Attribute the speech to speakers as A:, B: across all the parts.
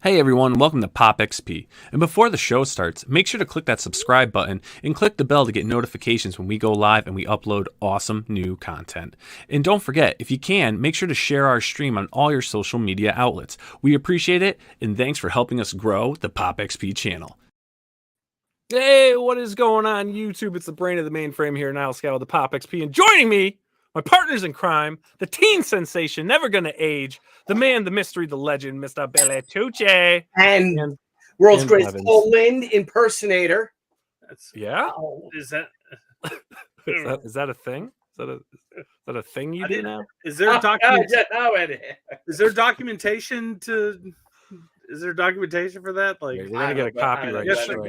A: Hey everyone, welcome to POPXP. And before the show starts, make sure to click that subscribe button and click the bell to get notifications when we go live and we upload awesome new content. And don't forget, if you can, make sure to share our stream on all your social media outlets. We appreciate it, and thanks for helping us grow the POPXP channel. Hey, what is going on YouTube? It's the brain of the mainframe here, Niall Scout with the POPXP, and joining me, my partners in crime, the teen sensation, never gonna age, the man, the mystery, the legend, Mr. Belletucci.
B: And world's greatest
A: Blevins.
B: Poland impersonator.
A: Yeah?
B: Oh,
C: Is that
A: Is that a thing? Is that a thing you do now?
C: is there documentation is there documentation for that? Like,
A: We're gonna get a copyright.
C: yes,
A: strike.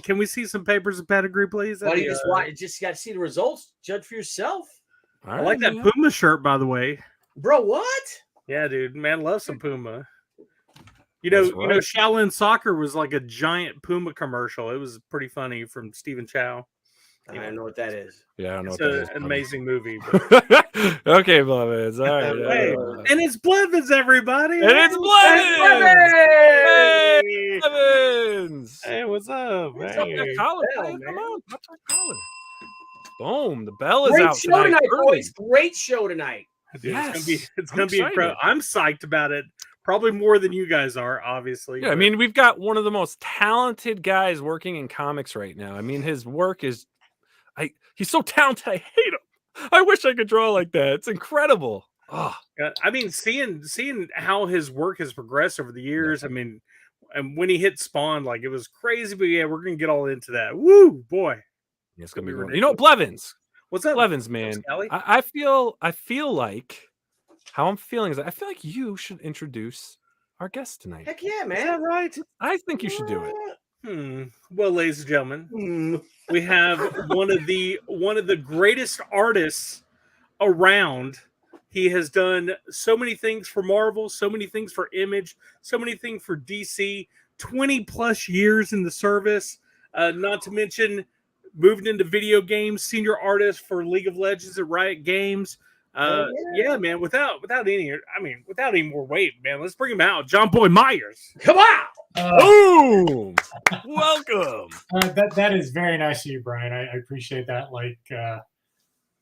C: can we see some papers of pedigree, please?
B: What do you just watch? Just got to see the results. Judge for yourself,
A: All
C: I
A: right,
C: like that
A: man.
C: Puma shirt, by the way.
B: bro. What?
C: Yeah, dude, man, love some Puma.
A: That's
C: You know,
A: right.
C: Shaolin Soccer was like a giant Puma commercial. It was pretty funny from Stephen Chow.
B: I don't know what that is.
A: Yeah, I don't know
C: It's
A: what that is.
C: an amazing movie.
A: Okay, Blevins. All right.
C: Hey, and it's Blevins, everybody.
A: And it's Blevins!
B: Hey!
A: Blevins!
C: Hey, what's up?
A: What's up,
C: Hey.
A: that collar?
B: Bell,
A: Hey, come
B: man.
A: on, touch that collar. Boom! The bell is
B: Great
A: out
B: show
A: tonight.
B: tonight,
A: early.
B: boys. Great show tonight.
C: Dude,
A: Yes.
C: it's
A: I'm
C: gonna be
A: excited.
C: incredible. I'm psyched about it. Probably more than you guys are, obviously.
A: Yeah, I
C: but-
A: mean, we've got one of the most talented guys working in comics right now. I mean, his work is, he's so talented. I hate him. I wish I could draw like that. It's incredible. Oh,
C: I mean, seeing how his work has progressed over the years. I mean, and when he hit Spawn, like it was crazy. But yeah, we're gonna get all into that. Woo, boy.
A: it's gonna be.
C: It'll be
A: You know, Blevins.
C: What's up,
A: Blevins, man.
C: Scally?
A: I feel like how I'm feeling is I feel like you should introduce our guest tonight.
B: Heck yeah,
C: Is
B: man.
C: that right?
A: I think you should do it.
C: Well, ladies and gentlemen,
B: Hmm.
C: we have one of the greatest artists around. He has done so many things for Marvel, so many things for Image, so many things for DC. 20 plus years in the service. Not to mention moving into video games, senior artist for League of Legends at Riot Games. Yeah, man. Without any more weight, man. Let's bring him out, Jonboy Meyers.
B: Come on.
A: Boom! Welcome.
D: That is very nice of you, Brian. I appreciate that. Like,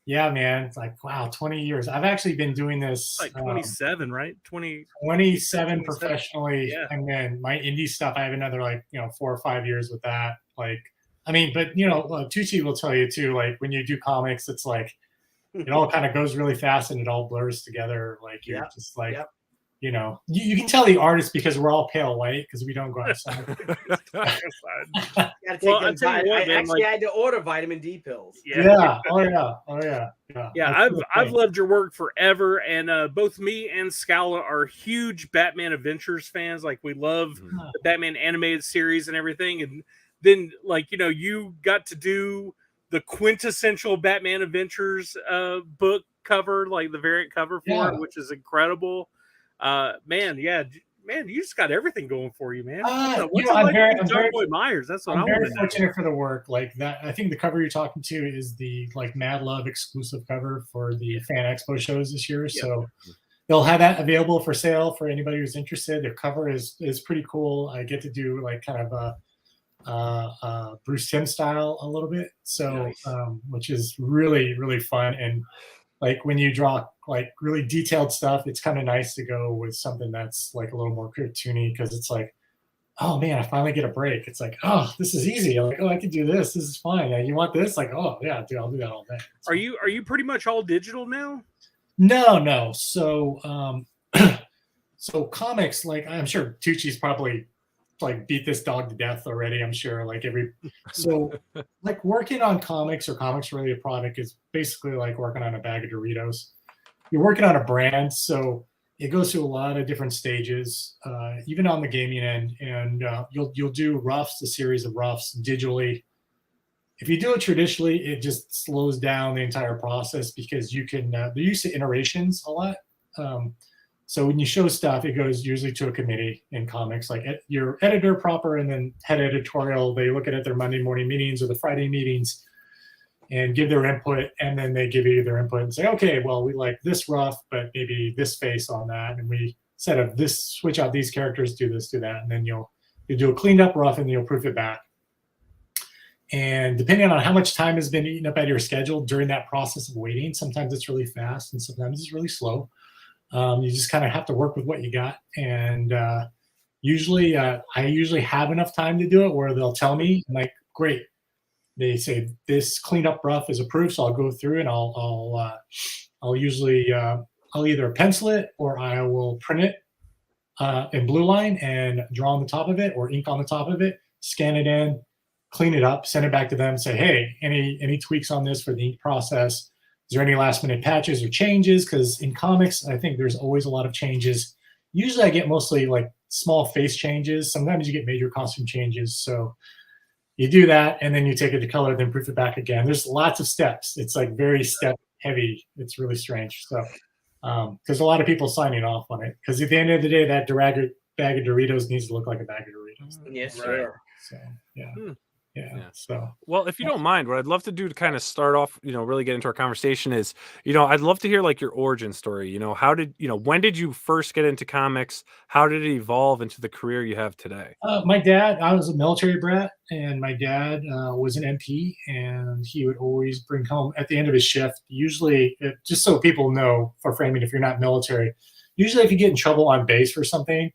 D: yeah, man. It's like, wow, 20 years. I've actually been doing this
C: Like 27, right? 27
D: 27 professionally.
C: Yeah.
D: And then my indie stuff, I have another 4 or 5 years with that. Like, I mean, but Tucci will tell you too, like when you do comics, it's like, it all kind of goes really fast and it all blurs together. Like you're just like,
B: Yep.
D: you can tell the artist because we're all pale white because we don't go outside.
B: Gotta take
C: Well,
B: them
C: I tell you
B: I
C: what, man,
B: actually
C: like-
B: had to order vitamin D pills.
D: Yeah. Oh yeah.
C: Yeah,
D: That's
C: I've
D: the
C: loved your work forever, and both me and Scala are huge Batman Adventures fans. Like we love
D: thing.
C: the Batman animated series and everything, and then you got to do the quintessential Batman Adventures book cover, like the variant cover for
D: Yeah.
C: it, which is incredible. Man, you just got everything going for you, man. What's it
D: I'm
C: like
D: very-
C: being
D: I'm
C: John
D: very-
C: Boy Myers? That's what I
D: I'm very
C: want to know.
D: fortunate for the work like that. I think the cover you're talking to is the Mad Love exclusive cover for the Fan Expo shows this year. So they'll have that available for sale for anybody who's interested. Their cover is pretty cool. I get to do like kind of a Bruce Timm style a little bit. So
B: Nice.
D: which is really, really fun. And like when you draw like really detailed stuff, it's kind of nice to go with something that's like a little more cartoony because it's like, oh man, I finally get a break. It's like, oh, this is easy. Like, oh, I can do this. This is fine. Yeah, you want this? Like, oh yeah, dude, I'll do that all day. It's
C: Are
D: fine.
C: you pretty much all digital now?
D: No. So so comics, like I'm sure Tucci's probably like beat this dog to death already. I'm sure so like working on comics or comics related product is basically like working on a bag of Doritos. You're working on a brand, so it goes through a lot of different stages, even on the gaming end, and you'll do roughs, a series of roughs digitally. If you do it traditionally, it just slows down the entire process because you can. They're used to iterations a lot. So when you show stuff, it goes usually to a committee in comics, like your editor proper and then head editorial. They look at it their Monday morning meetings or the Friday meetings and give their input. And then they give you their input and say, okay, well, we like this rough, but maybe this face on that. And we set of this, switch out these characters, do this, do that, and then you do a cleaned up rough and you'll proof it back. And depending on how much time has been eaten up out of your schedule during that process of waiting, sometimes it's really fast and sometimes it's really slow. You just kind of have to work with what you got. And usually, I usually have enough time to do it where they'll tell me, I'm like, great. They say this cleanup rough is approved, so I'll go through and I'll usually I'll either pencil it or I will print it in blue line and draw on the top of it or ink on the top of it, scan it in, clean it up, send it back to them, say, hey, any tweaks on this for the ink process? Is there any last minute patches or changes? Because in comics, I think there's always a lot of changes. Usually I get mostly like small face changes. Sometimes you get major costume changes. So you do that and then you take it to color, then proof it back again. There's lots of steps. It's like very step heavy. It's really strange. So there's a lot of people signing off on it. Because at the end of the day, that bag of Doritos needs to look like a bag of Doritos.
B: Yes,
C: Right.
B: sir.
D: So yeah.
A: Yeah.
D: So
A: Well, if you don't mind, what I'd love to do to kind of start off, really get into our conversation is, I'd love to hear like your origin story. When did you first get into comics? How did it evolve into the career you have today?
D: my dad, I was a military brat, and my dad was an MP, and he would always bring home at the end of his shift. Usually, just so people know, for framing, if you're not military, usually if you get in trouble on base for something,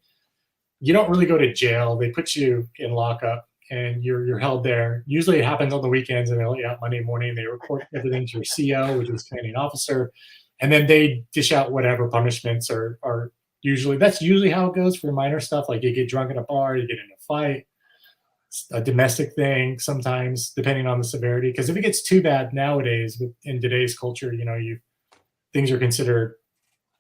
D: you don't really go to jail. They put you in lockup. And you're held there. Usually it happens on the weekends, and they let you out Monday morning. They report everything to your CO, which is commanding officer, and then they dish out whatever punishments are usually. That's usually how it goes for minor stuff, like you get drunk at a bar, you get in a fight, a domestic thing sometimes, depending on the severity. Because if it gets too bad nowadays, in today's culture, things are considered.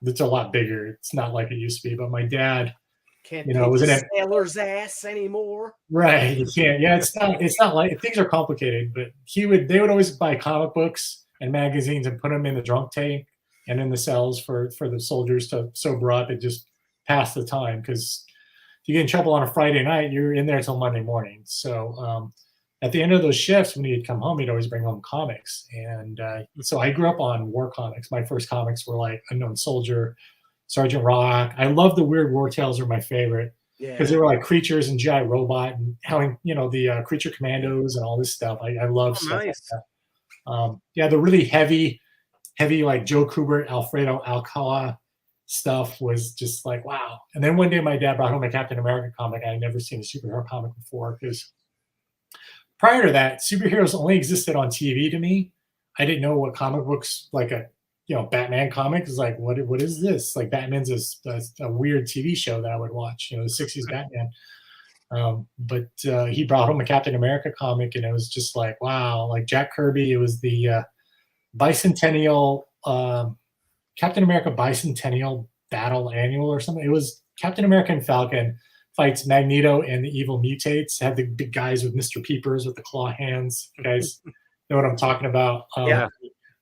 D: It's a lot bigger. It's not like it used to be. But my dad.
B: Can't
D: Was
B: beat
D: it
B: the sailor's ass anymore?
D: Right, you can't. Yeah, it's not like things are complicated, but they would always buy comic books and magazines and put them in the drunk tank and in the cells for the soldiers to sober up and just pass the time. Because if you get in trouble on a Friday night, you're in there till Monday morning. So at the end of those shifts, when he'd come home, he'd always bring home comics. And so I grew up on war comics. My first comics were like Unknown Soldier, Sergeant Rock. I love the weird war tales, are my favorite because they were like creatures and GI Robot and how the creature commandos and all this stuff. I love stuff like that. The really heavy like Joe Kubert, Alfredo Alcala stuff was just like wow. And then one day my dad brought home a Captain America comic. I had never seen a superhero comic before because prior to that, superheroes only existed on TV to me. I didn't know what comic books like a Batman comic is like, what is this? Like Batman's a weird TV show that I would watch, the 60s Batman. But he brought home a Captain America comic and it was just like, wow, like Jack Kirby. It was the bicentennial, Captain America bicentennial battle annual or something. It was Captain America and Falcon fights Magneto and the evil mutates, had the big guys with Mr. Peepers with the claw hands. You guys know what I'm talking about.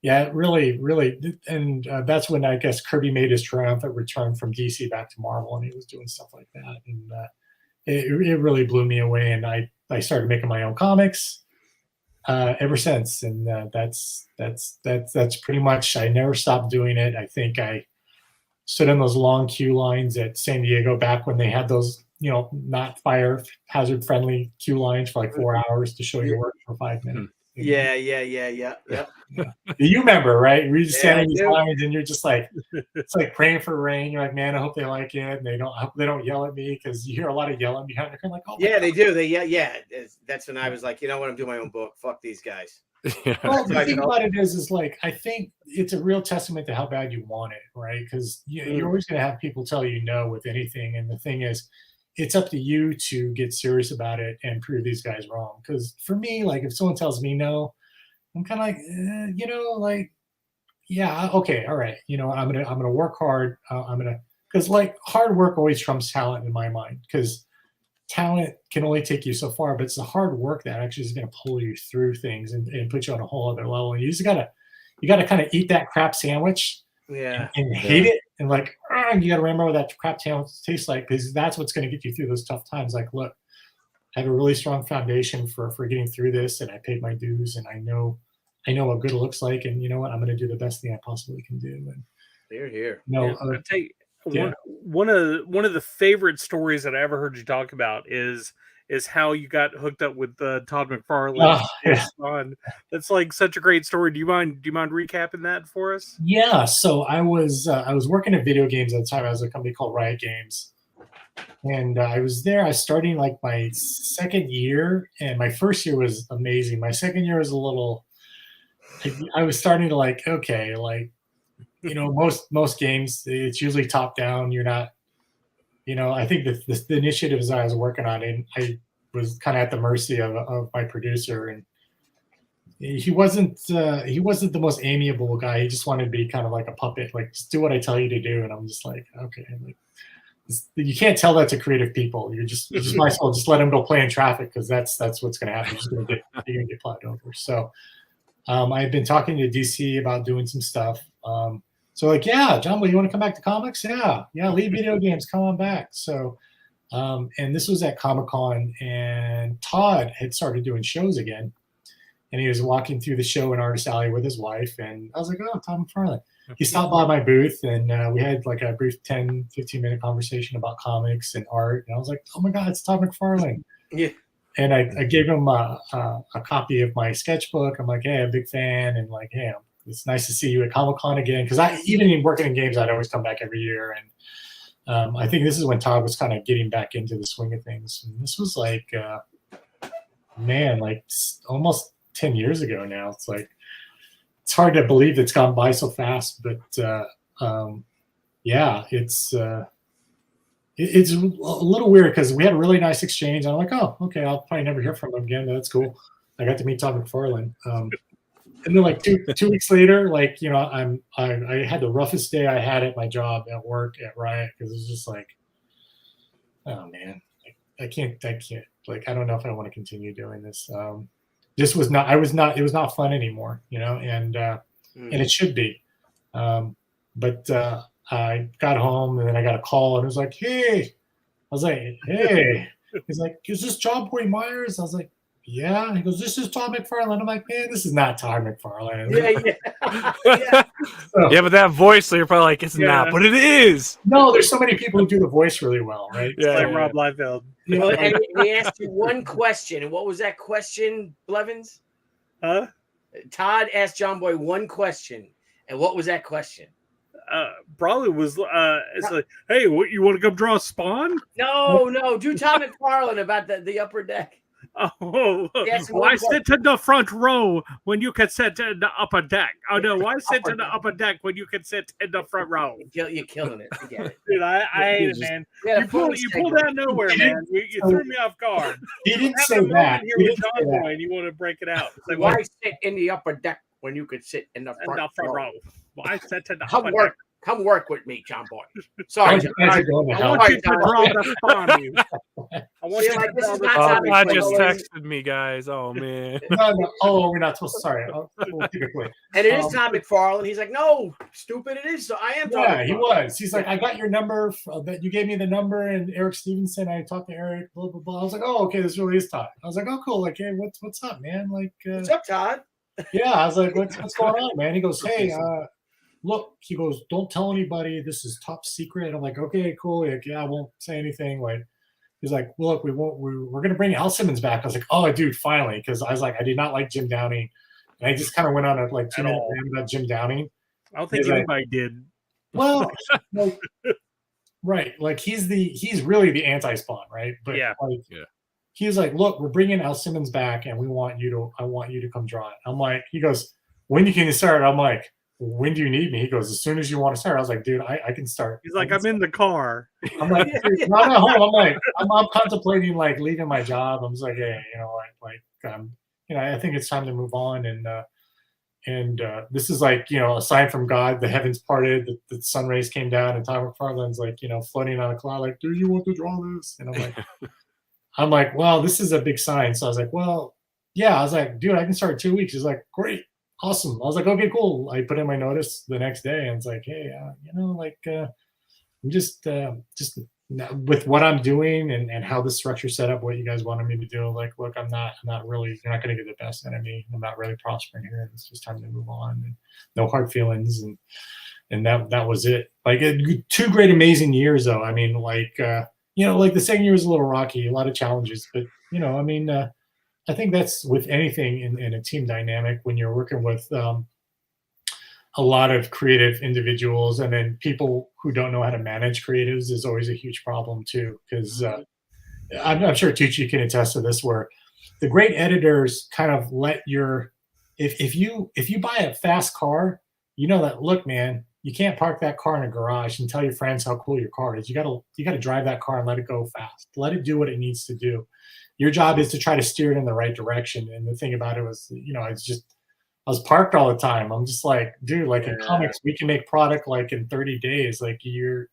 D: Yeah, really, really. And that's when I guess Kirby made his triumphant return from DC back to Marvel, and he was doing stuff like that. And it really blew me away. And I started making my own comics ever since. And that's pretty much, I never stopped doing it. I think I stood in those long queue lines at San Diego back when they had those, not fire hazard friendly queue lines for like 4 hours to show your work for 5 minutes.
B: Yeah.
D: You remember, right? We're just standing in these lines, and you're just like, it's like praying for rain. You're like, man, I hope they like it, and they don't yell at me because you hear a lot of yelling behind the curtain. Like, oh,
B: yeah, they do. That's when I was like, I'm doing my own book. Fuck these guys.
D: Well, the thing about it is like I think it's a real testament to how bad you want it, right? Because you're always going to have people tell you no with anything, and the thing is, it's up to you to get serious about it and prove these guys wrong. Because for me, like if someone tells me no, I'm kind of like, yeah, okay, all right. I'm gonna work hard. Because like hard work always trumps talent in my mind. Because talent can only take you so far, but it's the hard work that actually is going to pull you through things and put you on a whole other level. And you gotta kind of eat that crap sandwich.
B: Yeah.
D: And hate it. And like, you got to remember what that crap tastes like, because that's what's going to get you through those tough times. Like, look, I have a really strong foundation for getting through this, and I paid my dues, and I know what good looks like, and you know what, I'm going to do the best thing I possibly can do. And
B: here.
C: I'll tell you,
D: Yeah.
C: One of the favorite stories that I ever heard you talk about is how you got hooked up with Todd McFarlane.
D: Oh, yeah.
C: That's like such a great story. Do you mind recapping that for us?
D: Yeah, so I was working at video games at the time. I was at a company called Riot Games, and I was there. I was starting like my second year, and my first year was amazing. My second year was a little. I was starting to like, okay, like, most games it's usually top down. You're not, I think the initiatives I was working on, and I was kind of at the mercy of my producer, and he wasn't the most amiable guy. He just wanted to be kind of like a puppet, like just do what I tell you to do. And I'm just like, okay, like, you can't tell that to creative people. You just might as well just let him go play in traffic, because that's what's going to happen. You're gonna get plowed over. So I've been talking to DC about doing some stuff. So like, yeah, Jonboy, you want to come back to comics? Yeah, leave video games, come on back. So and this was at Comic-Con, and Todd had started doing shows again. And he was walking through the show in Artist Alley with his wife. And I was like, oh, Todd McFarlane. He stopped by my booth, and we had like a brief 10, 15-minute conversation about comics and art. And I was like, oh my God, it's Todd McFarlane.
B: Yeah.
D: And I gave him a copy of my sketchbook. I'm like, hey, I'm a big fan. And like, hey, it's nice to see you at Comic-Con again. Because even in working in games, I'd always come back every year. And I think this is when Todd was kind of getting back into the swing of things. And this was like, like almost 10 years ago now. It's like, it's hard to believe it's gone by so fast, but it's a little weird, because we had a really nice exchange. I'm like, oh, okay, I'll probably never hear from him again, but that's cool. I got to meet Todd McFarlane. And then like two weeks later, like, I had the roughest day I had at my job at work at Riot, because it was just like, oh man, I can't, like, I don't know if I want to continue doing this. It was not fun anymore, and it should be. But I got home, and then I got a call, and it was like, hey. I was like, hey. He's like, is this Jonboy Meyers? I was like, yeah. He goes, this is Todd McFarlane. I'm like, man, this is not Todd McFarlane.
B: Yeah.
A: Yeah, but that voice, so you're probably like, it's not, but it is.
D: No, there's so many people who do the voice really well, right?
A: Yeah,
C: Like Rob Liefeld.
B: Well, and we asked you one question, and what was that question, Blevins?
C: Huh?
B: Todd asked Jonboy one question, and what was that question?
C: Probably was it's like, hey, what, you want to come draw Spawn?
B: No, do Todd McFarlane about the upper deck.
C: Oh,
B: Yes,
C: why sit in the front row when you can sit in the upper deck? Oh no, why sit in the upper deck when you can sit in the front row?
B: You're killing it. You get it.
C: Dude, I hate it, man. You pulled out of nowhere, man. You threw me off guard.
D: He didn't say that.
C: Here with Jonboy, and you want to break it out. It's like,
B: Why sit in the upper deck when you could sit in the front row?
C: Why sit in the upper deck?
B: Come work with me, Jonboy. Sorry,
C: I want you to draw the Spawn. I want you to draw the Spawn.
A: I just texted me, guys. Oh man.
D: No. Oh, we're not supposed to. Sorry. We'll keep it quick.
B: And it is Todd McFarlane. He's like, no, stupid. It is. So I am.
D: Yeah, he was. He's like, I got your number. That you gave me the number, and Eric Stevenson. I talked to Eric. Blah blah blah. I was like, oh, okay, this really is Todd. I was like, oh, cool. Like, hey, what's up, man? Like,
B: what's up, Todd?
D: Yeah, I was like, what's going on, man? He goes, hey, look, he goes, don't tell anybody. This is top secret. I'm like, okay, cool. Like, yeah, I won't say anything. Like, he's like, well, look, we're gonna bring Al Simmons back. I was like, oh, dude, finally, because I was like, I did not like Jim Downing, and I just kind of went on a like 2-minute rant about Jim Downing.
C: I don't think anybody did.
D: Well, like, right, like he's really the anti-Spawn, right? But he was like, look, we're bringing Al Simmons back, and I want you to come draw it. I'm like, he goes, when can you start? I'm like, when do you need me? He goes, as soon as you want to start. I was like, dude, I can start.
C: He's like, I'm in the car.
D: I'm like, dude, I'm at home. I'm like, I'm contemplating like leaving my job. I'm just like, hey, I think it's time to move on. And this is like, a sign from God. The heavens parted, the sun rays came down, and Todd McFarlane's like, floating on a cloud, like, do you want to draw this? And I'm like, well, this is a big sign. So I was like, well, yeah. I was like, dude, I can start in 2 weeks. He's like, great. Awesome. I was like, okay, cool. I put in my notice the next day, and it's like, hey, I'm just with what I'm doing and how the structure's set up, what you guys wanted me to do. Like, look, I'm not really, you're not going to get the best out of me. I'm not really prospering here. It's just time to move on, and no hard feelings. And and that was it. Like 2 great, amazing years, though. I mean, like like the second year was a little rocky, a lot of challenges, but I mean, I think that's with anything in a team dynamic when you're working with a lot of creative individuals, and then people who don't know how to manage creatives is always a huge problem too. Because I'm sure Tucci can attest to this, where the great editors kind of let if you buy a fast car, that, look, man, you can't park that car in a garage and tell your friends how cool your car is. You gotta drive that car and let it go fast. Let it do what it needs to do. Your job is to try to steer it in the right direction. And the thing about it was, I was parked all the time. I'm just like, dude, like in comics, we can make product like in 30 days. Like you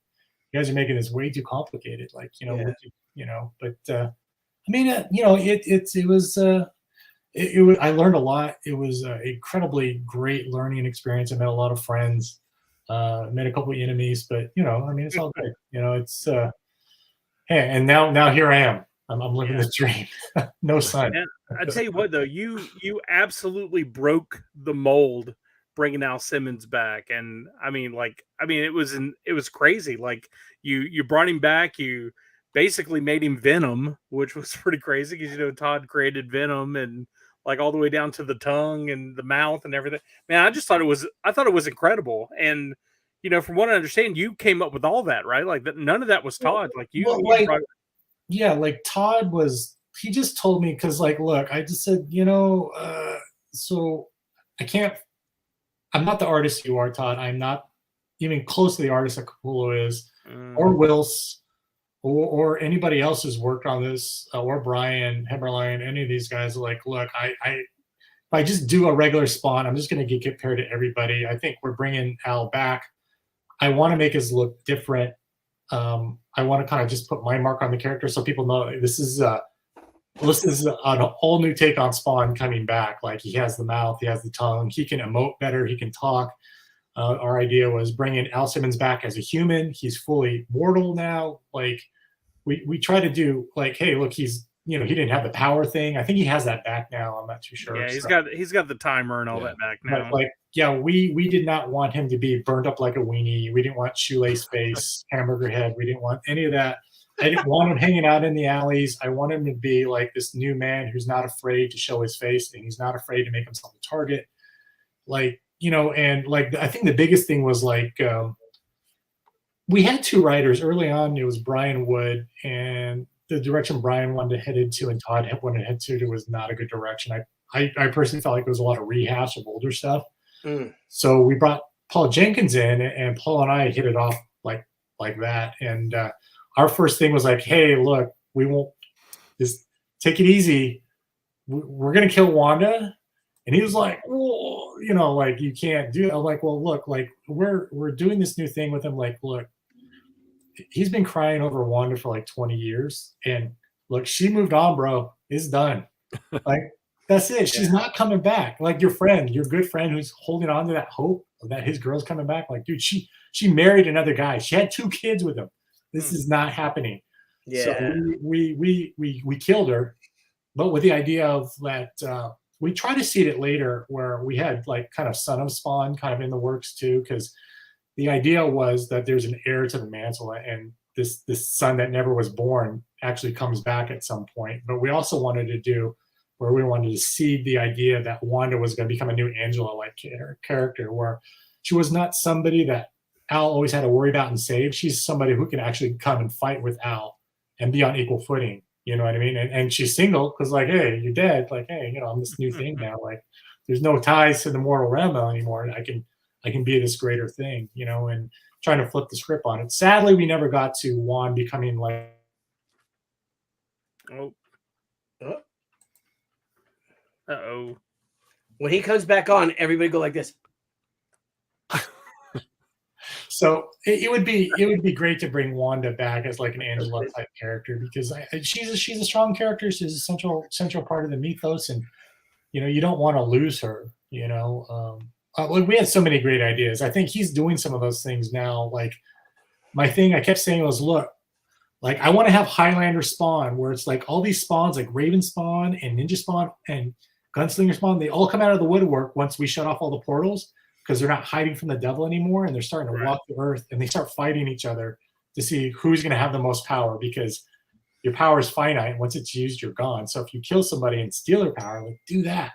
D: guys are making this way too complicated. Like, but I mean, it was I learned a lot. It was an incredibly great learning experience. I met a lot of friends, met a couple of enemies, but I mean, it's all good. It's hey, and now here I am. I'm living this dream. No sun.
C: Yeah, I tell you what, though, you absolutely broke the mold bringing Al Simmons back, and I mean, it was crazy. Like you brought him back, you basically made him Venom, which was pretty crazy because Todd created Venom and like all the way down to the tongue and the mouth and everything. Man, I thought it was incredible, and from what I understand, you came up with all that, right? Like that, none of that was Todd. Like you.
D: Well, yeah, like Todd he just told me, because like, look, I just said, so I'm not the artist you are, Todd. I'm not even close to the artist that Capullo is, or Wills, or anybody else who's worked on this, or Brian, Hemmerlein, any of these guys. Like, look, if I just do a regular spawn, I'm just going to get compared to everybody. I think we're bringing Al back. I want to make his look different. I want to kind of just put my mark on the character so people know this is an all new take on Spawn coming back. Like, he has the mouth, he has the tongue, he can emote better, he can talk. Our idea was bringing Al Simmons back as a human. He's fully mortal now. Like, we try to do like, hey, look, he's he didn't have the power thing. I think he has that back now. I'm not too sure.
C: Yeah, he's got the timer and all that back now.
D: But like, yeah, we did not want him to be burned up like a weenie. We didn't want shoelace face, hamburger head. We didn't want any of that. I didn't want him hanging out in the alleys. I want him to be like this new man who's not afraid to show his face, and he's not afraid to make himself a target. Like, and like, I think the biggest thing was like, we had 2 writers early on. It was Brian Wood, and the direction Brian wanted to head into and Todd wanted to head to was not a good direction. I personally felt like there was a lot of rehash of older stuff. So we brought Paul Jenkins in, and Paul and I hit it off like that. And our first thing was like, hey, look, we won't just take it easy. We're going to kill Wanda. And he was like, oh, like, you can't do it. I'm like, well, look, like we're doing this new thing with him. Like, look, he's been crying over Wanda for like 20 years. And look, she moved on, bro. It's done. Like, that's it. She's not coming back. Like, your good friend who's holding on to that hope that his girl's coming back. Like, dude, she married another guy. She had 2 kids with him. This is not happening. Yeah. So we killed her, but with the idea of that, we try to seed it later where we had like kind of Son of Spawn kind of in the works too, because the idea was that there's an heir to the mantle, and this son that never was born actually comes back at some point. But we also wanted to do where we wanted to seed the idea that Wanda was going to become a new Angela-like character, where she was not somebody that Al always had to worry about and save. She's somebody who can actually come and fight with Al and be on equal footing. You know what I mean? And she's single because, like, hey, you're dead. Like, hey, I'm this new thing now. Like, there's no ties to the mortal realm anymore. And I can be this greater thing, and trying to flip the script on it. Sadly, we never got to Juan becoming like.
C: Uh-oh.
B: When he comes back on, everybody go like this.
D: So it would be great to bring Wanda back as like an Angela type character, because she's a strong character. She's a central part of the mythos, and you don't want to lose her. We had so many great ideas. I think he's doing some of those things now. Like, my thing I kept saying was, look, like, I want to have Highlander Spawn, where it's like all these spawns, like Raven Spawn and Ninja Spawn and Gunslinger Spawn, they all come out of the woodwork once we shut off all the portals. because they're not hiding from the devil anymore, and they're starting to walk the earth, and they start fighting each other to see who's going to have the most power, because your power is finite. Once it's used, you're gone. So if you kill somebody and steal their power, like, do that,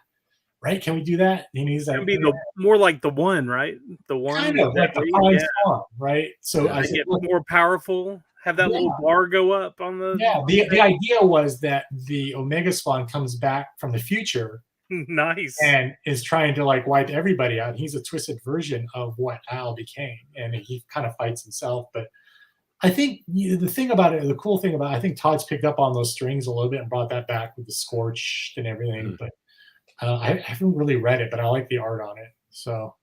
D: right? Can we do that? And he's like,
C: be more like the one, right? The one,
D: kind of like the Pine Song, right? So
C: I get more powerful. Have that little bar go up on the.
D: Yeah, the idea was that the Omega Spawn comes back from the future.
C: Nice.
D: And is trying to like wipe everybody out. He's a twisted version of what Al became, and he kind of fights himself. But I think the thing about it, the cool thing about it, I think Todd's picked up on those strings a little bit and brought that back with the Scorched and everything. But I haven't really read it, but I like the art on it. So,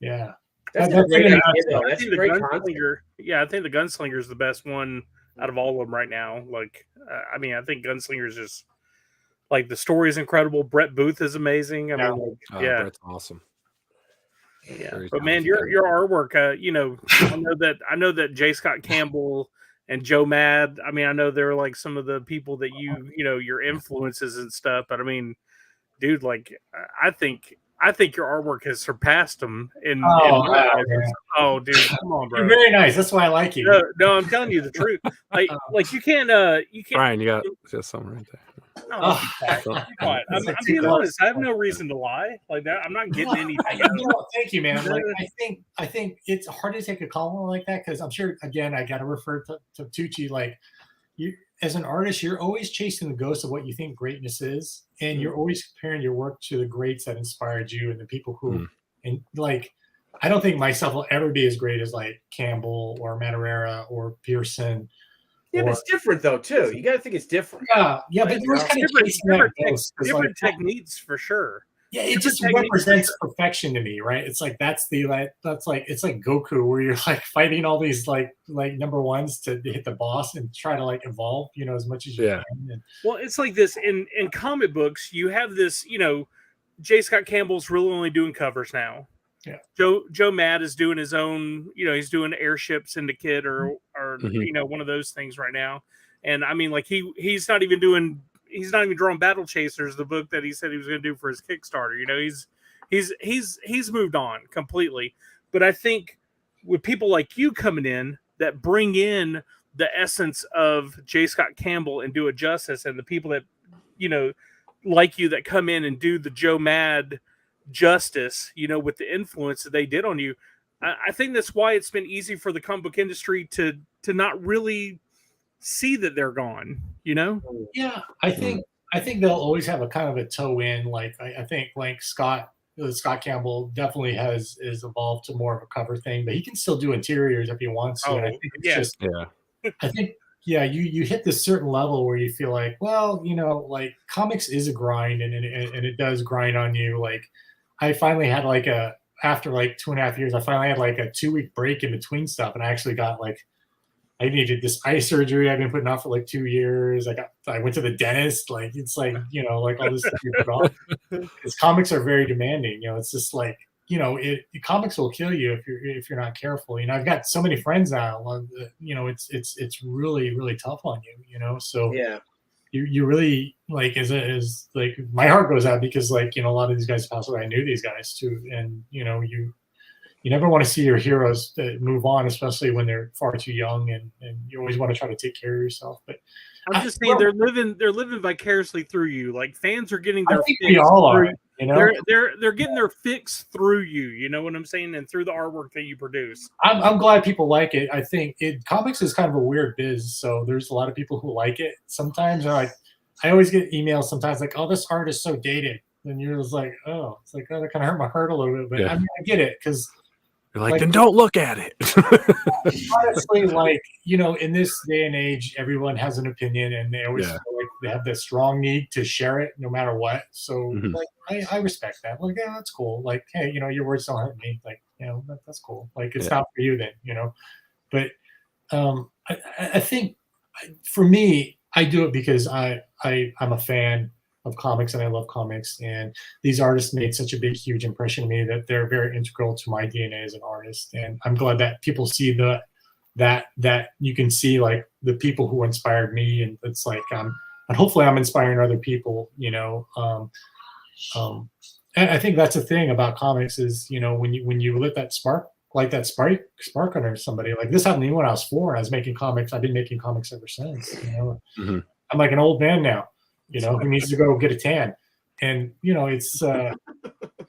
D: yeah.
B: That's a great idea, though.
C: I think the Gunslinger. Yeah, I think the Gunslinger is the best one out of all of them right now. Like, I mean, I think Gunslinger is just. Like the story is incredible. Brett Booth is amazing. I mean,
A: Brett's awesome.
C: Yeah, but man, your artwork. You know, I know that J. Scott Campbell and Joe Mad. I mean, I know they're like some of the people that you know your influences and stuff. But I mean, dude, like I think your artwork has surpassed them. Oh, dude, come on, bro.
D: You're very nice. That's why I like you.
C: No, I'm telling you the truth. Like you can't.
A: Brian, you got just something right there.
C: No, I'm being honest. I have no reason to lie like that. I'm not getting anything.
D: Thank you, man. Like, I think it's hard to take a compliment like that because I'm sure. Again, I got to refer to Tucci. Like, you as an artist, you're always chasing the ghost of what you think greatness is, and you're always comparing your work to the greats that inspired you and the people who. And like, I don't think myself will ever be as great as like Campbell or Madureira or Pearson.
B: Yeah, but it's different though too. You got to think it's different.
D: Yeah, but there's kind of
C: different techniques for sure.
D: Yeah, it just represents perfection to me, right? It's like that's like it's like Goku, where you're like fighting all these like number ones to hit the boss and try to like evolve, you know, as much as you can. And,
C: well, it's like this in comic books. You have this, you know, J. Scott Campbell's really only doing covers now.
D: Yeah,
C: Joe Mad is doing his own, you know, he's doing Airship Syndicate or you know, one of those things right now. And I mean, like he's not even drawing Battle Chasers, the book that he said he was going to do for his Kickstarter. You know, he's moved on completely. But I think with people like you coming in that bring in the essence of J. Scott Campbell and do it justice, and the people that, you know, like you that come in and do the Joe Mad justice, you know, with the influence that they did on you. I think that's why it's been easy for the comic book industry to not really see that they're gone, you know?
D: Yeah, I think they'll always have a kind of a toe in. Like I think like Scott Campbell definitely is evolved to more of a cover thing, but he can still do interiors if he wants to. And I think it's I think you hit this certain level where you feel like, well, you know, like comics is a grind and it does grind on you. Like I finally had like after like 2.5 years, I finally had like a 2-week break in between stuff. And I actually got like, I needed this eye surgery I've been putting off for like 2 years. I went to the dentist. Like, it's like, you know, like all this stuff you put off. Because comics are very demanding. You know, it's just like, you know, comics will kill you if you're not careful. You know, I've got so many friends now. You know, it's really, really tough on you. You know, so
B: yeah,
D: you really like is like my heart goes out because like, you know, a lot of these guys passed away. I knew these guys too, and you know, you never want to see your heroes move on, especially when they're far too young, and you always want to try to take care of yourself. But
C: I'm just saying they're living vicariously through you. Like fans are getting their fix
D: we all are,
C: through,
D: you know,
C: they're getting their fix through you. You know what I'm saying? And through the artwork that you produce.
D: I'm glad people like it. I think comics is kind of a weird biz, so there's a lot of people who like it. Sometimes I always get emails sometimes like, "Oh, this art is so dated," and you're just like, "Oh," it's like, "Oh, that kind of hurt my heart a little bit," but I mean, I get it because.
A: You're like, then don't look at it.
D: Honestly, like, you know, in this day and age, everyone has an opinion, and they always feel like they have this strong need to share it no matter what. So, like, I respect that. Like, yeah, that's cool. Like, hey, you know, your words don't hurt me. Like, you know, that's cool. Like, it's not for you then, you know. But I think for me, I do it because I'm a fan of comics and I love comics, and these artists made such a big, huge impression on me that they're very integral to my DNA as an artist. And I'm glad that people see that you can see like the people who inspired me, and it's like and hopefully I'm inspiring other people, you know. And I think that's the thing about comics is, when you lit that spark, like that spark under somebody, like this happened to me when I was 4. I was making comics. I've been making comics ever since.
A: Mm-hmm.
D: I'm like an old man now, who needs to go get a tan. And,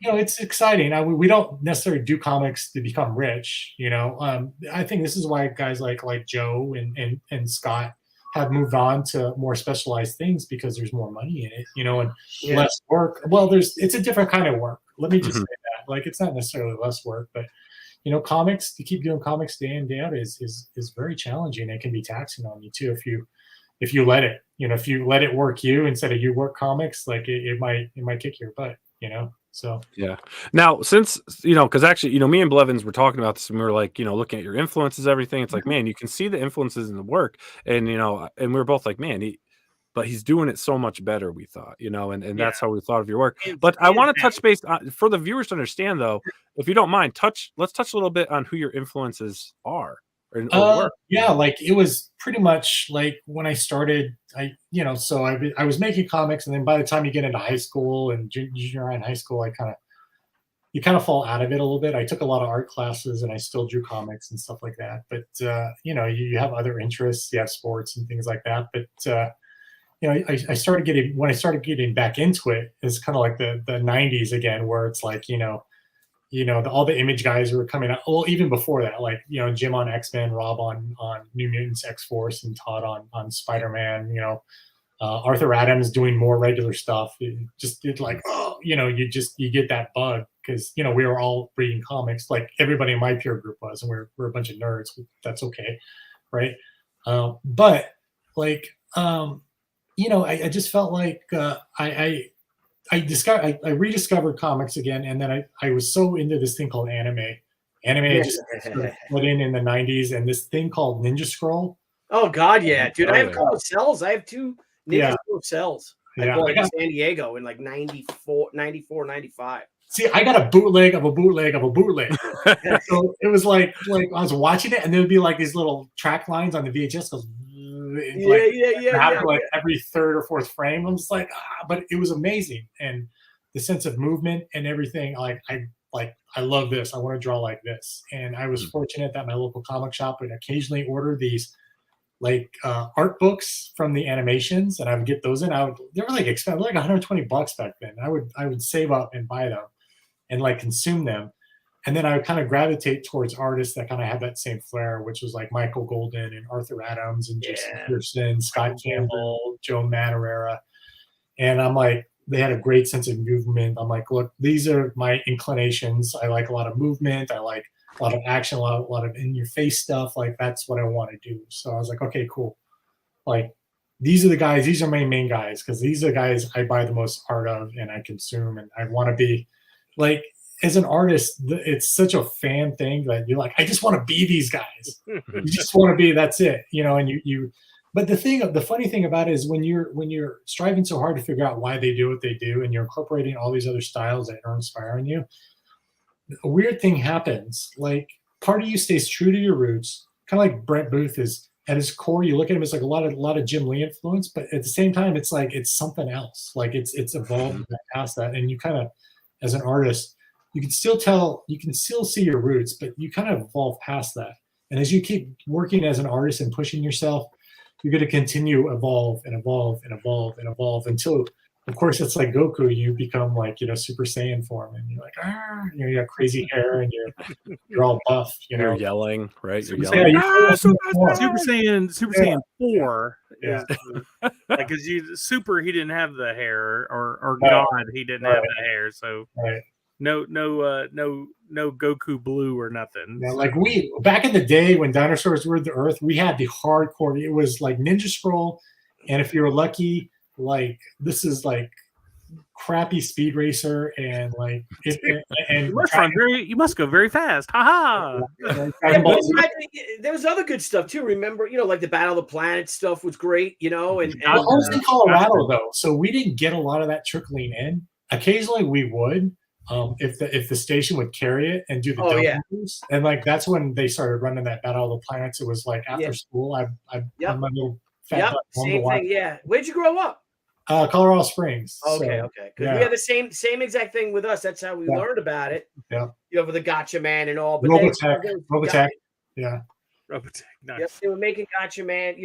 D: it's exciting. We don't necessarily do comics to become rich. I think this is why guys like Joe and Scott have moved on to more specialized things, because there's more money in it, and less work. Well, it's a different kind of work. Let me just say that. Like, it's not necessarily less work, but comics, to keep doing comics day in, day out is very challenging. It can be taxing on you too if you let it. If you let it work you instead of you work comics, like it might kick your butt. So
A: yeah. Now, since because actually, me and Blevins were talking about this, and we were like, looking at your influences, everything. It's like, man, you can see the influences in the work, and and we were both like, man, but he's doing it so much better, we thought, and that's how we thought of your work. But I want to touch base for the viewers to understand, though, if you don't mind, let's touch a little bit on who your influences are.
D: Yeah, like it was pretty much like when I started, I was making comics, and then by the time you get into high school and junior high and high school, you kind of fall out of it a little bit. I took a lot of art classes, and I still drew comics and stuff like that. But you have other interests, you have sports and things like that. But I started getting back into it. It's kind of like the 90s again, where it's like all the Image guys were coming out. Well, even before that, like Jim on X-Men, Rob on New Mutants, X-Force, and Todd on Spider-Man. Arthur Adams doing more regular stuff. It just did like you get that bug, because we were all reading comics, like everybody in my peer group was, and we're a bunch of nerds. That's okay, right? But like I just felt like I rediscovered comics again, and then I was so into this thing called anime. I just sort of put in the 90s, and this thing called Ninja Scroll.
B: Oh God, yeah, dude! I have a couple of cells. I have 2 Ninja Scroll cells. I bought in San Diego in like 94, 95.
D: See, I got a bootleg of a bootleg of a bootleg. So it was like I was watching it, and there would be like these little track lines on the VHS. Goes, like every third or fourth frame. I'm just like, but it was amazing, and the sense of movement and everything. I love this. I want to draw like this. And I was fortunate that my local comic shop would occasionally order these art books from the animations, and I would get those in. They were like expensive, like $120 back then. I would save up and buy them and like consume them. And then I would kind of gravitate towards artists that kind of had that same flair, which was like Michael Golden and Arthur Adams and Jason Pearson, Scott Campbell, Joe Madureira. And I'm like, they had a great sense of movement. I'm like, look, these are my inclinations. I like a lot of movement. I like a lot of action, a lot of in-your-face stuff. Like, that's what I want to do. So I was like, okay, cool. Like, these are the guys. These are my main guys, because these are the guys I buy the most art of and I consume. And I want to be like, as an artist, it's such a fan thing that you're like, I just want to be these guys. You just want to be, that's it, and you. But the funny thing about it is when you're striving so hard to figure out why they do what they do, and you're incorporating all these other styles that are inspiring you, a weird thing happens. Like, part of you stays true to your roots, kind of like Brent Booth is at his core. You look at him as like a lot of Jim Lee influence, but at the same time, it's like it's something else. Like it's evolved past that, and you kind of, as an artist, you can still see your roots, but you kind of evolve past that. And as you keep working as an artist and pushing yourself, you're going to continue evolve and evolve and evolve and evolve until, of course, it's like Goku. You become like, Super Saiyan form, and you're like, you got crazy hair, and you're all buff.
A: You're yelling, right?
C: Super Saiyan 4. Yeah, like because Super, he didn't have the hair, or God, he didn't have the hair, so. Right. No Goku Blue or nothing.
D: Yeah, like back in the day when dinosaurs ruled the earth, we had the hardcore. It was like Ninja Scroll, and if you were lucky, like this is like crappy Speed Racer, and like
C: you must go very fast. Ha
B: There was other good stuff too. Remember, like the Battle of the Planet stuff was great. And I
D: was in Colorado though, so we didn't get a lot of that trickling in. Occasionally we would. If the station would carry it and do the and like that's when they started running that Battle of the Planets. It was like after school. I'm a little fat.
B: Same thing. Yeah. Where'd you grow up?
D: Colorado Springs.
B: Okay,
D: so,
B: okay. Because we had the same exact thing with us. That's how we learned about it.
D: Yeah.
B: For the Gotcha Man and all. But
D: Robotech. Yeah.
C: Robotech. Nice.
B: Yep, they were making Gotcha Man.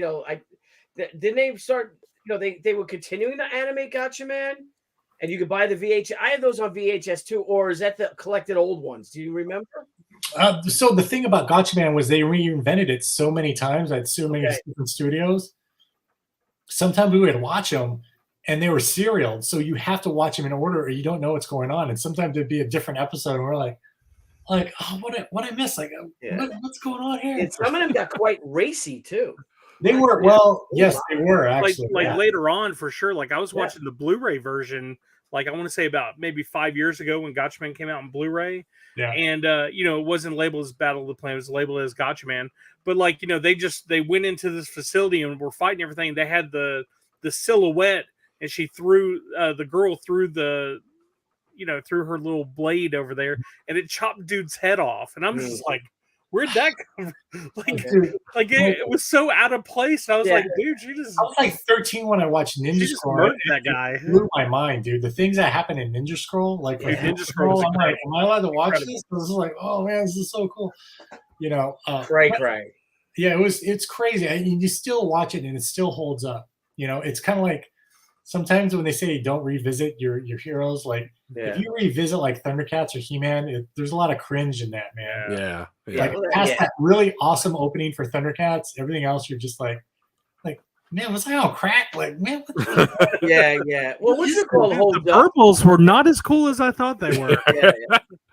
B: Didn't they start? They were continuing to animate Gotcha Man, and you could buy the VHS. I had those on VHS too, or is that the collected old ones? Do you remember?
D: So the thing about Gotcha Man was they reinvented it so many times at so many different studios. Sometimes we would watch them, and they were serial, so you have to watch them in order, or you don't know what's going on. And sometimes it'd be a different episode, and we're like, oh, what I missed? Like, what's going on here?
B: And some of them got quite racy too.
D: They were yes, they were actually.
C: Later on, for sure. Like I was watching the Blu-ray version. Like I want to say about maybe 5 years ago when Gotcha Man came out in Blu-ray.
D: Yeah.
C: And it wasn't labeled as Battle of the Planet, it was labeled as Gotcha Man. But they went into this facility and were fighting everything. They had the silhouette, and she threw the girl through through her little blade over there, and it chopped dude's head off. And I'm just like, where'd that come from? It was so out of place. I was like, dude, I
D: was like 13 when I watched Ninja Scroll.
C: That guy.
D: It blew my mind, dude. The things that happen in Ninja Scroll, Ninja Scroll, I'm like, am I allowed to watch this? This is like, oh man, this is so cool.
B: Right.
D: Yeah, it's crazy. You still watch it and it still holds up. It's kind of like sometimes when they say don't revisit your heroes, like if you revisit like Thundercats or He-Man, there's a lot of cringe in that, man.
A: Yeah.
D: Like past that really awesome opening for Thundercats, everything else you're just like, man, was I all cracked? Like, man, what the
B: yeah. Well, what's it called?
C: The purples were not as cool as I thought they were.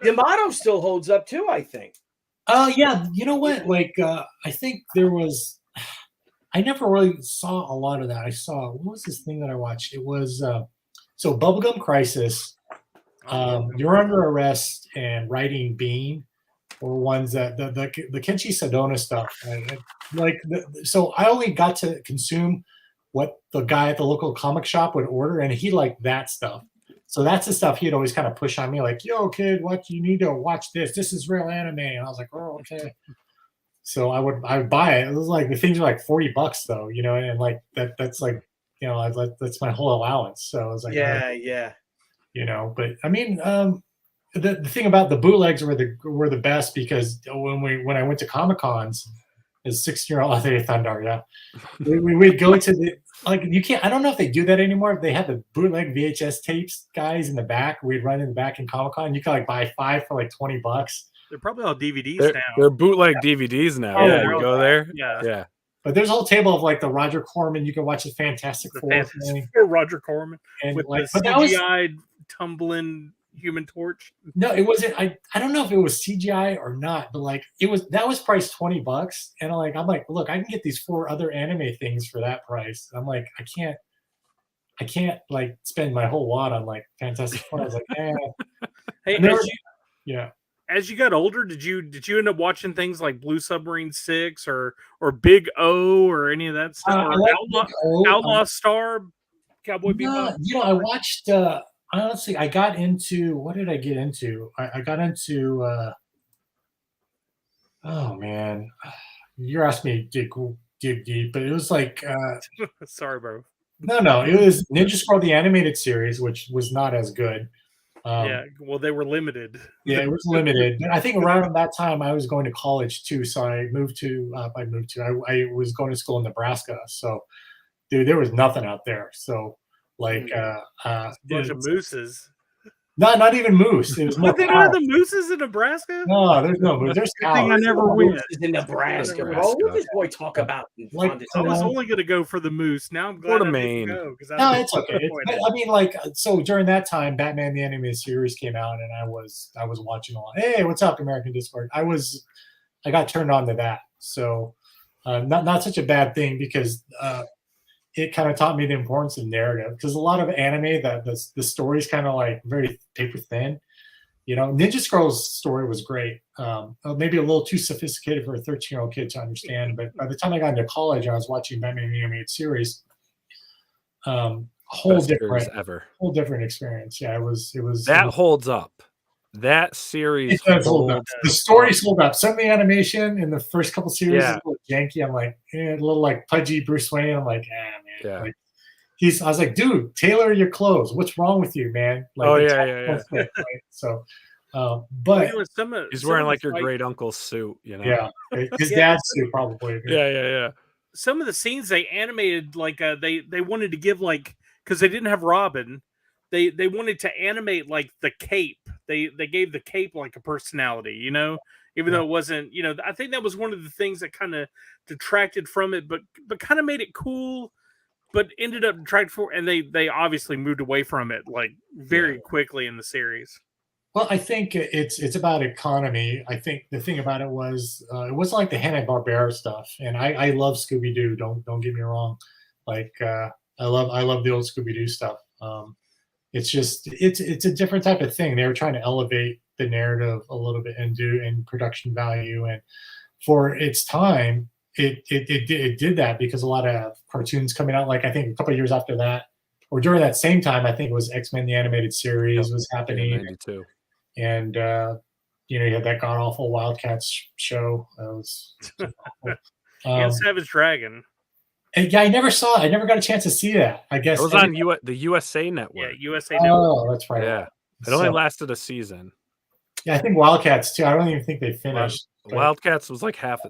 B: Yamato still holds up too, I think.
D: Yeah. You know what? Like, I think there was. I never really saw a lot of that. I saw, what was this thing that I watched? It was so Bubblegum Crisis, You're Under Arrest, and Writing Bean were ones that the Kenshi Sedona stuff. So I only got to consume what the guy at the local comic shop would order, and he liked that stuff. So that's the stuff he'd always kind of push on me, like, yo, kid, you need to watch this. This is real anime. And I was like, oh, okay. So I would buy it. It was like the things are like $40 though, and like that's like, that's my whole allowance. So I was like,
B: yeah.
D: But I mean, the thing about the bootlegs were the best because when I went to Comic Cons as 16-year-old, Thunder, we'd go to the you can't. I don't know if they do that anymore. They had the bootleg VHS tapes guys in the back. We'd run in the back in Comic Con. You could buy 5 for like $20.
C: They're probably all DVDs now.
A: They're bootleg DVDs now. You go there.
C: Yeah.
D: But there's a whole table of like the Roger Corman. You can watch the Fantastic Four thing.
C: Roger Corman and with the CGI tumbling Human Torch.
D: No, it wasn't. I don't know if it was CGI or not, but that was priced $20. And I'm like, look, I can get these 4 other anime things for that price. I'm like, I can't spend my whole wad on Fantastic Four. I was like,
C: Hey, as you got older, did you end up watching things like Blue Submarine 6 or Big O or any of that stuff? Outlaw Star, Cowboy Bebop?
D: I watched. Honestly, I got into. What did I get into? I got into. Oh man, you're asking me to dig deep, but it was like.
C: Sorry, bro.
D: No, it was Ninja Scroll the animated series, which was not as good.
C: Well, they were limited.
D: Yeah, it was limited. I think around that time I was going to college too, so I moved to. I was going to school in Nebraska, so dude, there was nothing out there. So
C: a bunch of mooses.
D: Not even moose. It was more.
C: They don't have the mooses in Nebraska.
D: No, there's no moose. There's cows.
C: I never went
B: in Nebraska. Bro, what does this boy talk about?
C: I was only going to go for the moose. Now I'm glad I didn't go.
D: No, it's okay. I mean, so during that time, Batman the Animated Series came out, and I was watching a lot. Hey, what's up, American Discord? I got turned on to that. So, not such a bad thing because. It kind of taught me the importance of narrative because a lot of anime the story's kind of very paper thin. Ninja Scroll's story was great. Maybe a little too sophisticated for a 13-year-old kid to understand. But by the time I got into college, I was watching Batman the Animated Series. Whole different experience. Yeah, it was.
A: That holds up. That series
D: holds up. The stories hold up. Some of the animation in the first couple series is a little janky. I'm like, a little pudgy Bruce Wayne. I'm like, man. I was like, dude, tailor your clothes. What's wrong with you, man? Like,
A: Oh yeah.
D: right? So, but
A: he's wearing like your great uncle's suit, you know.
D: Yeah, his dad's suit probably.
A: Yeah.
C: Some of the scenes they animated, like they wanted to give, like, because they didn't have Robin, they wanted to animate like the cape. They gave the cape like a personality, you know, even though it wasn't, you know. I think that was one of the things that kind of detracted from it, but kind of made it cool. But ended up detracting for, and they obviously moved away from it like very quickly in the series.
D: Well, I think it's about economy. I think the thing about it wasn't like the Hanna-Barbera stuff, and I love Scooby-Doo. Don't get me wrong. Like I love the old Scooby-Doo stuff. It's just it's a different type of thing. They were trying to elevate the narrative a little bit and production value, and for its time, it did that because a lot of cartoons coming out. Like I think a couple of years after that, or during that same time, I think it was X-Men the animated series was happening.
A: 92.
D: And you know, you had that god awful Wildcats show. That was awful.
C: And Savage Dragon.
D: And yeah, I never saw it. I never got a chance to see that. I guess
A: it was on the USA Network.
C: Yeah, USA Network.
D: Oh, that's right.
A: Yeah, it only lasted a season.
D: Yeah, I think Wildcats too. I don't even think they finished.
A: Wildcats was like half a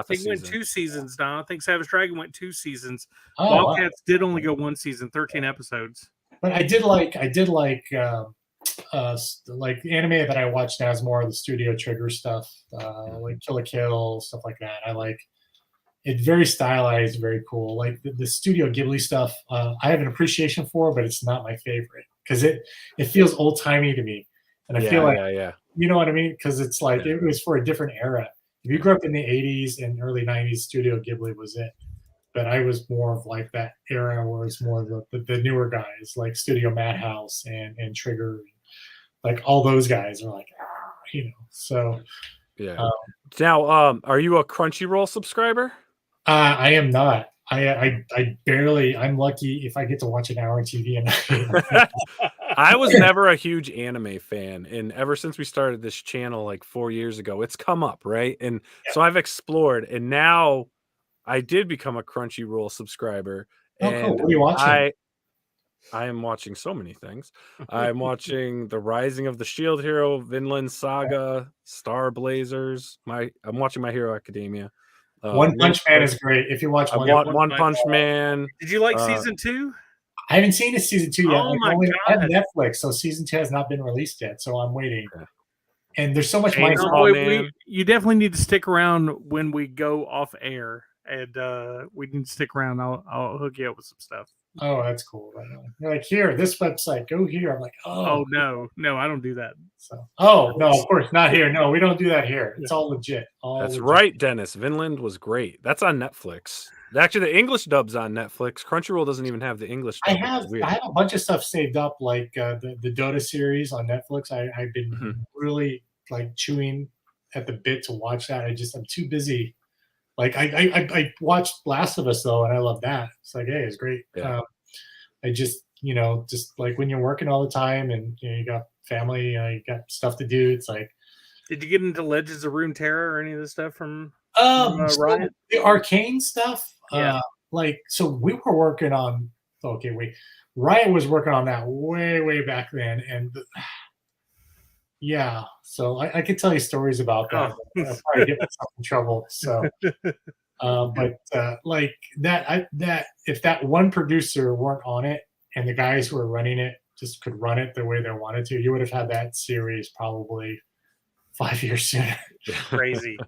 A: season.
C: Went 2 seasons now. I think Savage Dragon went 2 seasons.
D: Oh,
C: Wildcats did only go 1 season, 13 episodes.
D: But I did like the anime that I watch now is more of the Studio Trigger stuff, like Kill la Kill, stuff like that. I like it. Very stylized, very cool. Like the Studio Ghibli stuff, I have an appreciation for, but it's not my favorite because it feels old timey to me, and I feel like you know what I mean, because it's like it was for a different era. If you grew up in the 80s and early 90s, Studio Ghibli was it. But I was more of like that era where it's more of the newer guys like Studio Madhouse and Trigger. Like all those guys are like, you know. So
A: yeah. Now, are you a Crunchyroll subscriber?
D: I am not. I barely. I'm lucky if I get to watch an hour of TV. And
A: I was never a huge anime fan, and ever since we started this channel like 4 years ago, it's come up, right? And so I've explored, and now I did become a Crunchyroll subscriber.
D: Oh,
A: and
D: cool. What are you watching?
A: I am watching so many things. I'm watching The Rising of the Shield Hero, Vinland Saga, Star Blazers. I'm watching My Hero Academia.
D: One Punch Man is great. If you watch
A: One Punch Man.
C: Did you like season 2?
D: I haven't seen a season 2 yet.
C: Oh my God.
D: I have Netflix, so season 2 has not been released yet. So I'm waiting. Okay. And there's so much.
C: You definitely need to stick around when we go off air, and we need to stick around. I'll hook you up with some stuff.
D: Oh, that's cool. You're like, here, this website, go here. I'm like,
C: oh no, I don't do that.
D: So, no, of course not here. No, we don't do that here. It's all legit.
A: That's right, Dennis. Vinland was great. That's on Netflix. Actually, the English dub's on Netflix. Crunchyroll doesn't even have the English dub.
D: I have a bunch of stuff saved up, like the Dota series on Netflix. I've been really like chewing at the bit to watch that. I'm too busy. Like I watched Last of Us though, and I love that. It's like, hey, it's great.
A: Yeah.
D: I just like when you're working all the time and you got family, you got stuff to do. It's like,
C: did you get into Legends of Runeterra or any of this stuff from
D: Riot? The Arcane stuff.
C: Yeah.
D: So we were working on. Okay, wait. Riot was working on that way back then, and yeah. So I could tell you stories about that. I'll probably get myself in trouble. So. Like that if that one producer weren't on it and the guys who were running it just could run it the way they wanted to, you would have had that series probably 5 years sooner.
C: Crazy.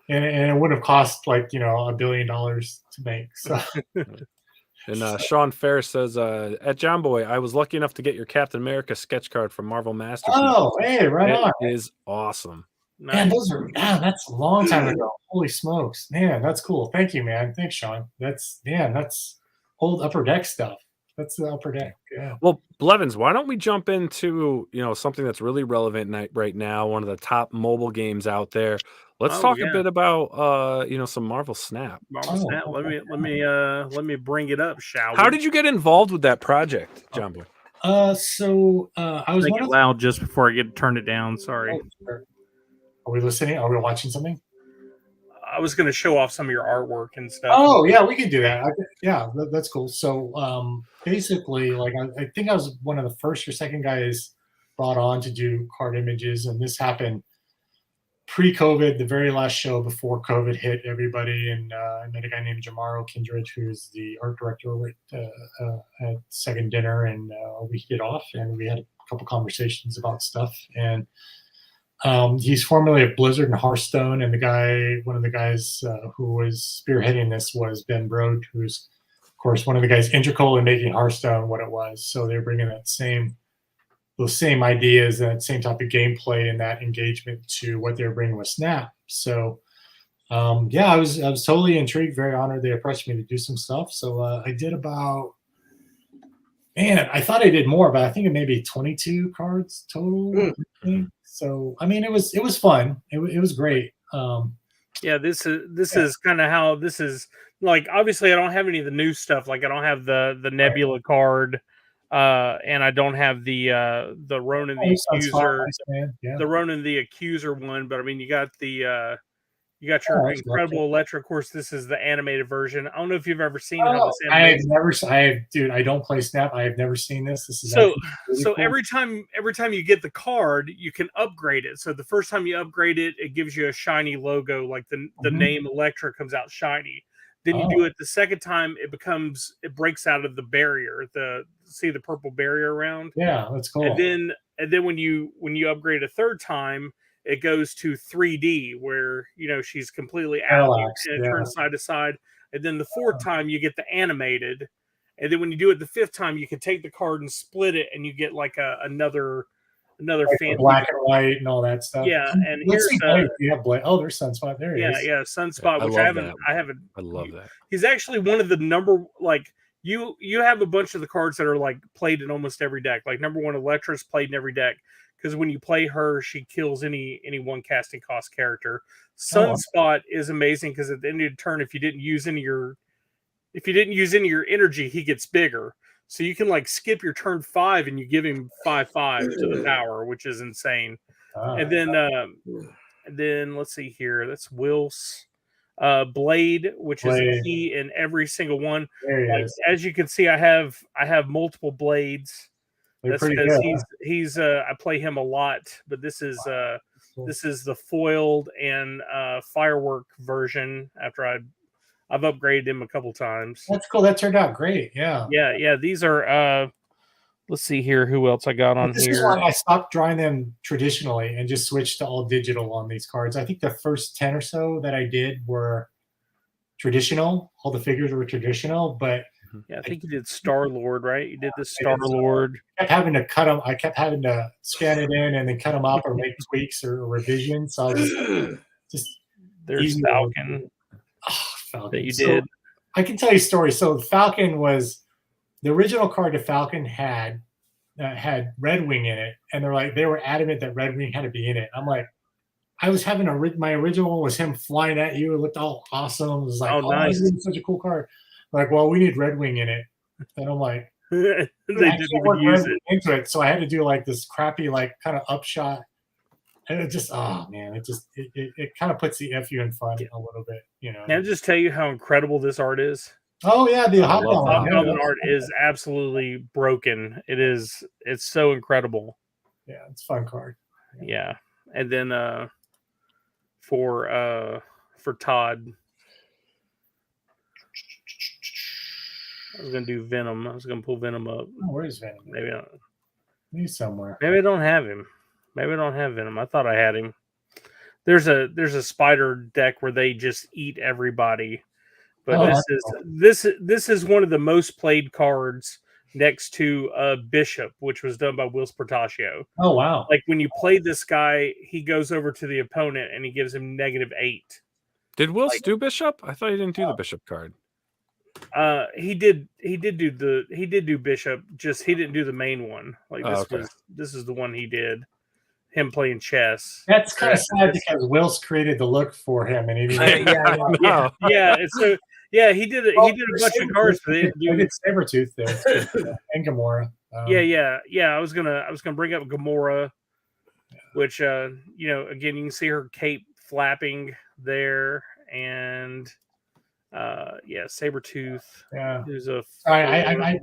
D: and it would have cost like $1 billion to make. So.
A: And Sean Ferris says, at Jonboy, I was lucky enough to get your Captain America sketch card from Marvel Masterpiece.
D: Oh, hey, right on.
A: It is awesome.
D: Man, that's a long time ago. Holy smokes, man, that's cool. Thank you, man. Thanks, Sean. That's old Upper Deck stuff. That's the Upper Deck. Yeah.
A: Well, Blevins, why don't we jump into something that's really relevant right now? One of the top mobile games out there. Let's talk a bit about some Marvel Snap.
C: Snap. Let me bring it up, shall we?
A: How did you get involved with that project, Jonboy?
D: I was
C: loud just before I turn it down. Sorry.
D: Are we listening? Are we watching something?
C: I was gonna show off some of your artwork and stuff.
D: Oh yeah, we can do that. Yeah, that's cool. So basically, like I think I was one of the first or second guys brought on to do card images, and this happened pre-COVID, the very last show before COVID hit everybody. And I met a guy named Jamaro Kindred, who's the art director at Second Dinner, and we hit it off, and we had a couple conversations about stuff. And he's formerly at Blizzard and Hearthstone, and one of the guys who was spearheading this was Ben Brode, who's, of course, one of the guys integral in making Hearthstone what it was. So they're bringing those same ideas, that same type of gameplay, and that engagement to what they're bringing with Snap. So yeah, I was totally intrigued, very honored they approached me to do some stuff. So I did about, man, I thought I did more, but I think it may be 22 cards total. So I mean, it was fun. It was great.
C: Yeah, this is kind of how this is. Like, obviously, I don't have any of the new stuff. Like, I don't have the Nebula card, and I don't have the Ronan the Accuser, the Ronan the Accuser one. But I mean, you got your Incredible Electra. Of course, this is the animated version. I don't know if you've ever seen how this animated. Dude,
D: I don't play Snap. I have never seen this. This is
C: so
D: really cool.
C: every time you get the card, you can upgrade it. So the first time you upgrade it, it gives you a shiny logo, like the name Electra comes out shiny. Then you do it the second time, it breaks out of the barrier. See the purple barrier around?
D: Yeah, that's cool.
C: And then when you upgrade a third time, it goes to 3D, where she's completely out and it turns side to side. And then the fourth time you get the animated, and then when you do it the fifth time, you can take the card and split it, and you get like another
D: like
C: fancy
D: black and white and all that stuff.
C: Yeah, and here's
D: you have there's Sunspot. There he is.
C: Yeah, Sunspot, which I haven't.
A: I love that.
C: He's actually one of the you have a bunch of the cards that are like played in almost every deck. Like number 1, Electra's played in every deck, because when you play her, she kills any one casting cost character. Sunspot is amazing because at the end of the turn, if you didn't use any of your energy, he gets bigger. So you can like skip your turn 5 and you give him 5/5 to the power, which is insane. And then let's see here. That's Wills. Blade, which is a key in every single one. As you can see, I have multiple Blades. That's because he's I play him a lot, but this is this is the foiled and firework version after I've upgraded him a couple times.
D: That's cool. That turned out great. Yeah.
C: These are let's see here who else I got on here.
D: This is why I stopped drawing them traditionally and just switched to all digital on these cards. I think the first 10 or so that I did were traditional. All the figures were traditional, but
C: I think you did Star Lord, right? You did the Star Lord.
D: I kept having to cut them. I kept having to scan it in and then cut them up or make tweaks or revisions. So I was just
C: there's Falcon.
D: Falcon
C: that you did.
D: I can tell you a story. So Falcon was the original card that Falcon had Red Wing in it, and they were adamant that Red Wing had to be in it. I'm like, I was having my original one was him flying at you. It looked all awesome. It was like,
C: nice.
D: This is such a cool card. Like, well, we need Red Wing in it, and I'm like,
C: they didn't even use it
D: into it. So I had to do like this crappy, like kind of upshot. And it just, it kind of puts the FU in fun a little bit,
C: Can I just tell you how incredible this art is?
D: Oh yeah, the
C: Hobgoblin art is absolutely broken. It's so incredible.
D: Yeah, it's a fun card.
C: Yeah, and then for Todd, I was gonna do Venom. I was gonna pull Venom up.
D: Oh, where's Venom?
C: Maybe
D: he's somewhere.
C: Maybe I don't have him. Maybe I don't have Venom. I thought I had him. There's a spider deck where they just eat everybody. But this is one of the most played cards next to Bishop, which was done by Will Portacio.
D: Oh wow.
C: Like when you play this guy, he goes over to the opponent and he gives him -8.
A: Did Wills do Bishop? I thought he didn't do the Bishop card.
C: He did do Bishop, just he didn't do the main one. Like this is the one he did. Him playing chess.
D: That's kind of sad because Will's created the look for him, and he didn't.
C: He did a bunch of cards.
D: I did Sabretooth there and Gamora.
C: I was gonna bring up Gamora, which again you can see her cape flapping there, and Sabretooth.
D: Yeah.
C: There's a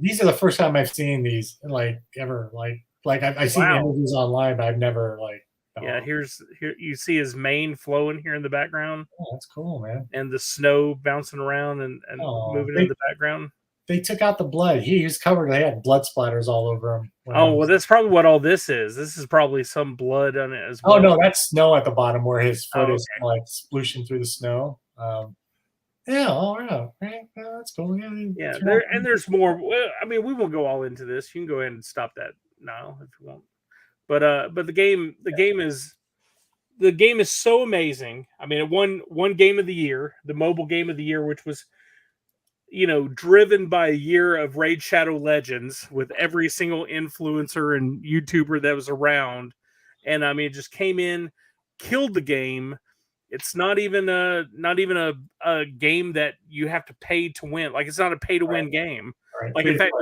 D: these are the first time I've seen these like ever. Like I've seen images online, but I've never like.
C: Yeah, here you see his mane flowing here in the background.
D: Oh, that's cool, man.
C: And the snow bouncing around and moving in the background.
D: They took out the blood. He was covered. They had blood splatters all over him.
C: Oh, well, that's probably what all this is. This is probably some blood on it as well.
D: Oh, no, that's snow at the bottom where his foot is like splooshing through the snow. Yeah, that's cool.
C: Yeah, there's more. Well, I mean, we won't go all into this. You can go ahead and stop that now if you want. But the game is so amazing. I mean, it won one game of the year, the mobile game of the year, which was, driven by a year of Raid Shadow Legends with every single influencer and YouTuber that was around. And I mean, it just came in, killed the game. It's not even a game that you have to pay to win. Like, it's not a pay to win game.
D: Right.
C: Like, in fact,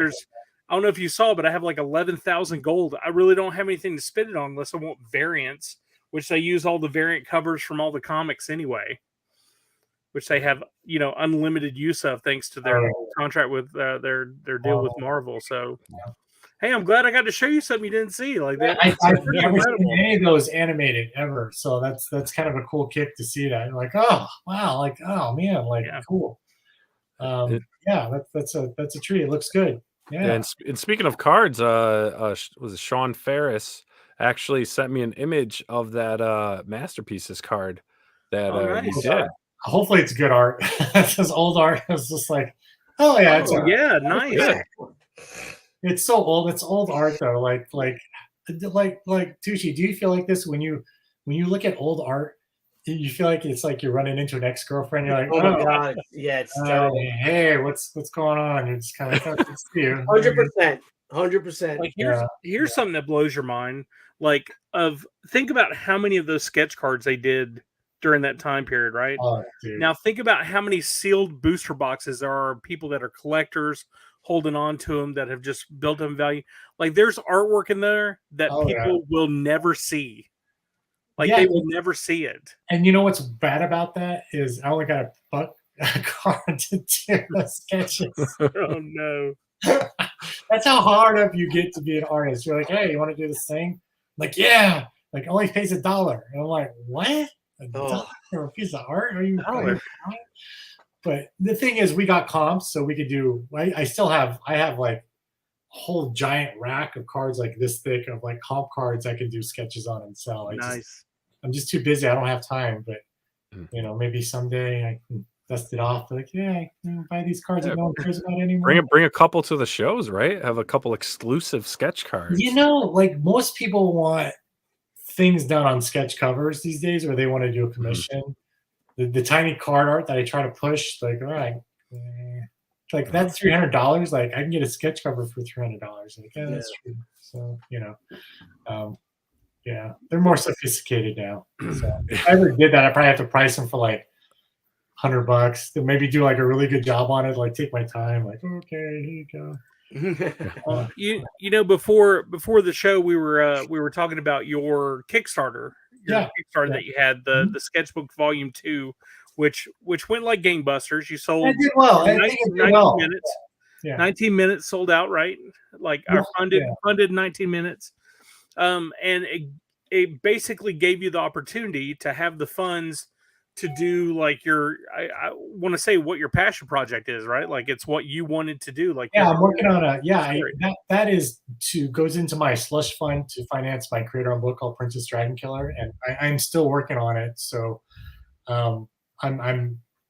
C: I don't know if you saw, but I have like 11,000 gold. I really don't have anything to spend it on unless I want variants, which they use all the variant covers from all the comics anyway, which they have, unlimited use of thanks to their contract with their deal with Marvel. So, hey, I'm glad I got to show you something you didn't see. Like that,
D: I've never seen any of those animated ever. So that's kind of a cool kick to see that. Like, oh wow, like oh man, like cool. That's a treat. It looks good. Yeah.
A: And speaking of cards, was it Sean Ferris actually sent me an image of that Masterpieces card that he did.
D: Hopefully it's good art. It's just old art. It's just like, oh yeah,
C: nice.
D: It's so old. It's old art though. Like Tucci, do you feel like this when you look at old art? You feel like it's like you're running into an ex-girlfriend. You're like,
B: oh my god, yeah, it's terrible.
D: Hey, what's going on? You're just kind of
B: 100%.
C: Like here's something that blows your mind. Like, think about how many of those sketch cards they did during that time period, right?
D: Oh, dude.
C: Now think about how many sealed booster boxes there are, people that are collectors holding on to them that have just built them value. Like, there's artwork in there that people will never see. Like, they will never see it.
D: And you know what's bad about that is I only got a card to do the sketches.
C: Oh no.
D: That's how hard up you get to be an artist. You're like, hey, you want to do this thing? I'm like, yeah. Like, only pays $1. And I'm like, what? $1 for a piece of art? Are you? But the thing is, we got comps, so we could do. I have like a whole giant rack of cards like this thick of like comp cards I can do sketches on and sell. I'm just too busy. I don't have time. But maybe someday I can dust it off. Like, buy these cards that no one cares about anymore.
A: Bring a couple to the shows, right? Have a couple exclusive sketch cards.
D: Like most people want things done on sketch covers these days, or they want to do a commission. The tiny card art that I try to push, like, all right, like that's $300. Like, I can get a sketch cover for $300. Like, that's true. So they're more sophisticated now. So if I ever did that, I probably have to price them for like $100 to maybe do like a really good job on it. Like, take my time. Like, okay, here you go.
C: Before the show, we were talking about your Kickstarter. Kickstarter that you had, the Sketchbook Volume 2, which went like gangbusters. You sold 19 minutes. 19 minutes sold out, right? Like, our funded 19 minutes. And it basically gave you the opportunity to have the funds to do like I want to say what your passion project is, right? Like, it's what you wanted to do. Like,
D: I'm working on that goes into my slush fund to finance my creator-owned book called Princess Dragon Killer, and I'm still working on it. So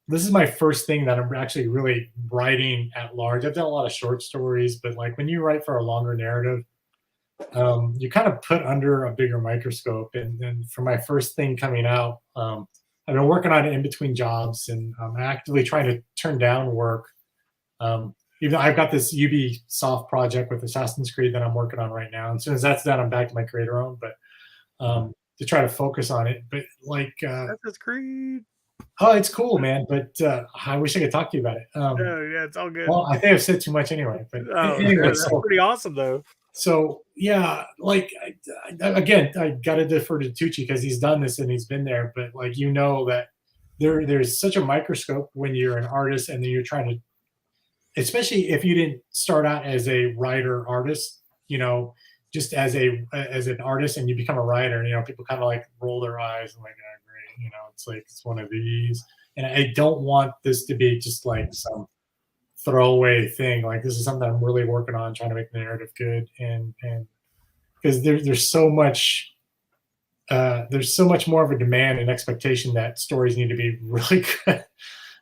D: this is my first thing that I'm actually really writing at large. I've done a lot of short stories, but like when you write for a longer narrative, you kind of put under a bigger microscope. And then for my first thing coming out, I've been working on it in between jobs, and I'm actively trying to turn down work. Even though I've got this Ubisoft project with Assassin's Creed that I'm working on right now. And as soon as that's done, I'm back to my creator own. But to try to focus on it. But like
C: Assassin's Creed.
D: Oh, it's cool, man. But I wish I could talk to you about it.
C: It's all good.
D: Well, I think I've said too much anyway. But anyway,
C: that's pretty awesome, though.
D: So like again, I got to defer to Tucci because he's done this and he's been there. But like that there's such a microscope when you're an artist and then you're trying to, especially if you didn't start out as a writer artist, just as an artist and you become a writer, people kind of like roll their eyes and like, oh, great, it's like it's one of these. And I don't want this to be just like some throwaway thing. Like this is something I'm really working on, trying to make the narrative good, and because there's so much more of a demand and expectation that stories need to be really good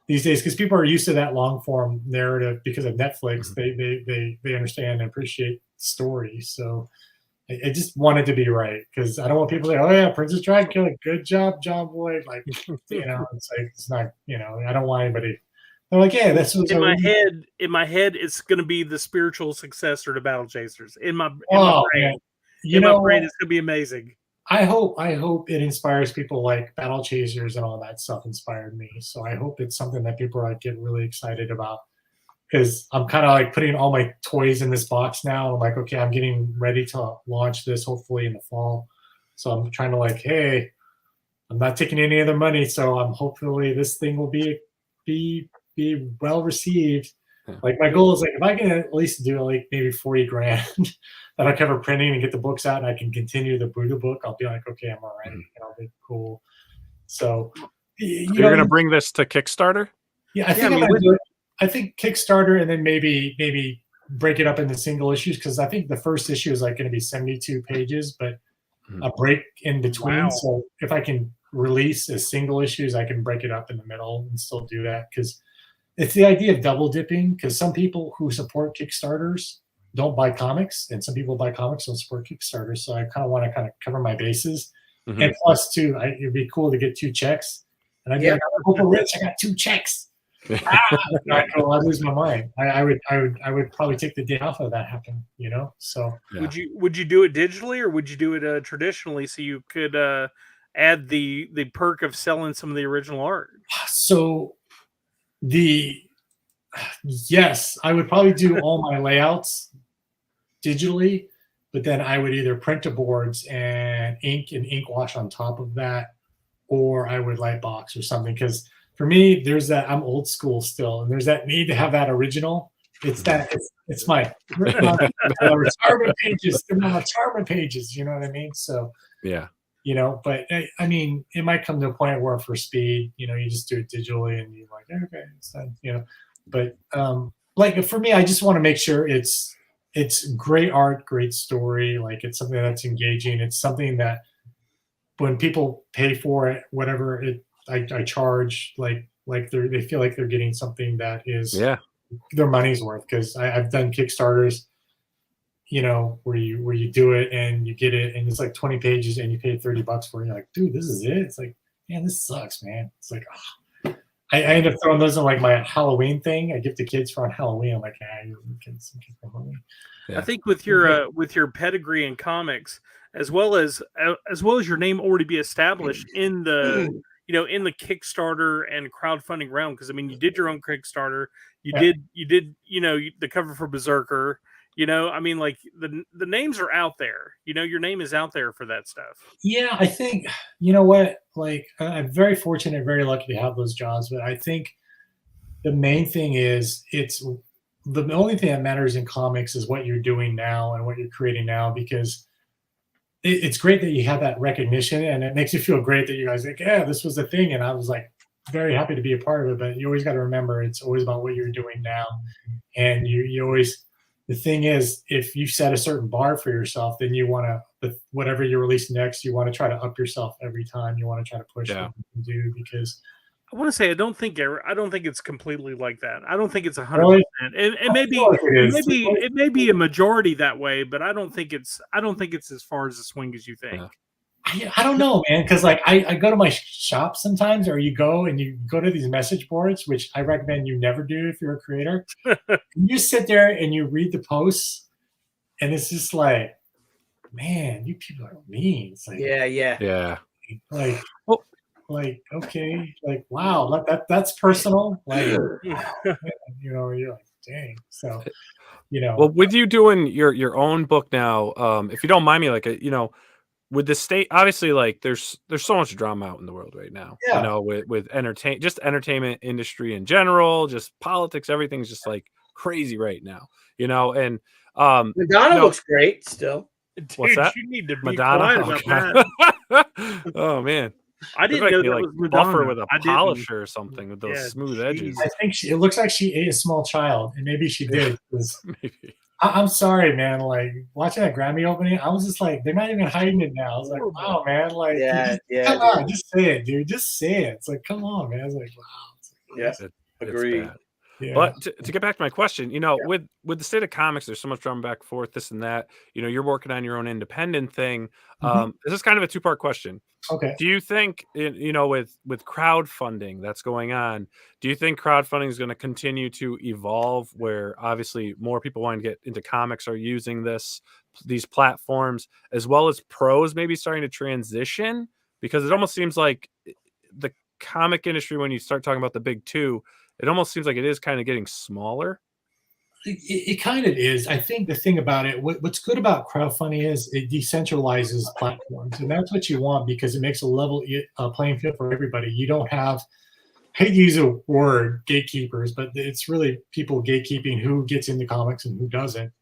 D: these days, because people are used to that long form narrative because of Netflix. They understand and appreciate stories. So I just want it to be right, because I don't want people to say, oh yeah, Princess Dragon Killer, good job, Jonboy. Like, it's like, it's not, I don't want anybody. They're like, yeah, that's what's
C: in my head, it's going to be the spiritual successor to Battle Chasers. In my brain, my brain, it's going to be amazing.
D: I hope it inspires people like Battle Chasers and all that stuff inspired me. So I hope it's something that people are like get really excited about, because I'm kind of like putting all my toys in this box now. I'm like, okay, I'm getting ready to launch this hopefully in the fall. So I'm trying to like, hey, I'm not taking any other money, so I'm hopefully this thing will be well received. Like my goal is like, if I can at least do like maybe 40 grand that'll cover printing and get the books out and I can continue the Buddha book, I'll be like, okay, I'm all right. I'll be cool. So
A: you're going to bring this to Kickstarter?
D: Yeah, I think Kickstarter, and then maybe break it up into single issues, because I think the first issue is like going to be 72 pages, but a break in between. Wow. So if I can release as single issues, I can break it up in the middle and still do that, because it's the idea of double dipping, because some people who support Kickstarters don't buy comics, and some people buy comics and support Kickstarters. So I kind of want to cover my bases. And plus, too, it'd be cool to get 2 checks. And I'd be like, I'm rich. I got 2 checks. I'd lose my mind. I would probably take the day off of that happen. So
C: would you do it digitally, or would you do it traditionally, so you could add the perk of selling some of the original art?
D: So yes, I would probably do all my layouts digitally, but then I would either print the boards and ink wash on top of that, or I would light box or something. Because for me, there's that, I'm old school still, and there's that need to have that original. It's my retirement pages. They're my retirement pages. You know what I mean? So
A: yeah.
D: But I mean, it might come to a point where for speed, you just do it digitally and you're like, okay, it's done, But like for me, I just want to make sure it's great art, great story. Like it's something that's engaging. It's something that when people pay for it, whatever I charge, like they feel like they're getting something that is their money's worth. Because I've done Kickstarters, where you do it and you get it and it's like 20 pages and you pay $30 for it. You're like, dude, this is it. It's like, man, this sucks, man. It's like, I end up throwing those in like my Halloween thing. I give to kids for on Halloween. I'm like, you're kids for Halloween.
C: I think with your pedigree in comics, as well as your name already be established in the in the Kickstarter and crowdfunding realm, because I mean, you did your own Kickstarter, you did the cover for Berserker. I mean, like the names are out there. Your name is out there for that stuff.
D: Yeah, I think what, like I'm very fortunate, very lucky to have those jobs. But I think the main thing is the only thing that matters in comics is what you're doing now and what you're creating now, because it's great that you have that recognition, and it makes you feel great that you guys like, yeah, this was the thing, and I was like very happy to be a part of it. But you always got to remember, it's always about what you're doing now, and you always. The thing is, if you set a certain bar for yourself, then you want to, whatever you release next, you want to try to up yourself every time. You want to try to push what you can do, because
C: I want to say I don't think it's completely like that. I don't think it's 100%. It may be a majority that way, but I don't think it's as far as the swing as you think.
D: I don't know, man, because like I go to my shop sometimes, or you go to these message boards, which I recommend you never do if you're a creator. You sit there and you read the posts, and it's just like, man, you people are mean. It's like,
A: yeah.
D: Like, like okay, like wow, that's personal. Like, you're like, dang. So,
A: Well, with you doing your own book now, if you don't mind me, like with the state, obviously, like there's so much drama out in the world right now.
D: Yeah.
A: You know, with entertainment industry in general, just politics, everything's just like crazy right now. You know, and
B: Madonna looks great still.
A: What's
C: Dude,
A: that?
C: you need to be
A: Madonna.
C: quiet about that.
A: Oh man,
C: I didn't know that
A: like
C: was Madonna.
A: buffer with a
C: I didn't.
A: polisher or something with those
C: Yeah,
A: smooth
C: jeez.
A: edges.
D: I think it looks like she ate a small child, and maybe she did. 'Cause
A: Maybe.
D: I'm sorry, man. Like watching that Grammy opening, I was just like, they're not even hiding it now. I was like, wow, man. Like, come on, just say it, dude. Just say it. It's like, come on, man. I was like, wow.
B: Yeah,
A: It's
B: agreed.
A: bad.
D: Yeah.
A: But to get back to my question, you know, with the state of comics, there's so much drama back and forth, this and that. You know, you're working on your own independent thing. This is kind of a two-part question.
D: Okay.
A: Do you think, you know, with crowdfunding that's going on, do you think crowdfunding is going to continue to evolve where obviously more people want to get into comics are using these platforms, as well as pros maybe starting to transition? Because it almost seems like the comic industry, when you start talking about the big two, it almost seems like it is kind of getting smaller.
D: It kind of is. I think the thing about it, what's good about crowdfunding is it decentralizes platforms, and that's what you want because it makes a level playing field for everybody. You don't have, I hate to use a word, gatekeepers, but it's really people gatekeeping who gets into comics and who doesn't.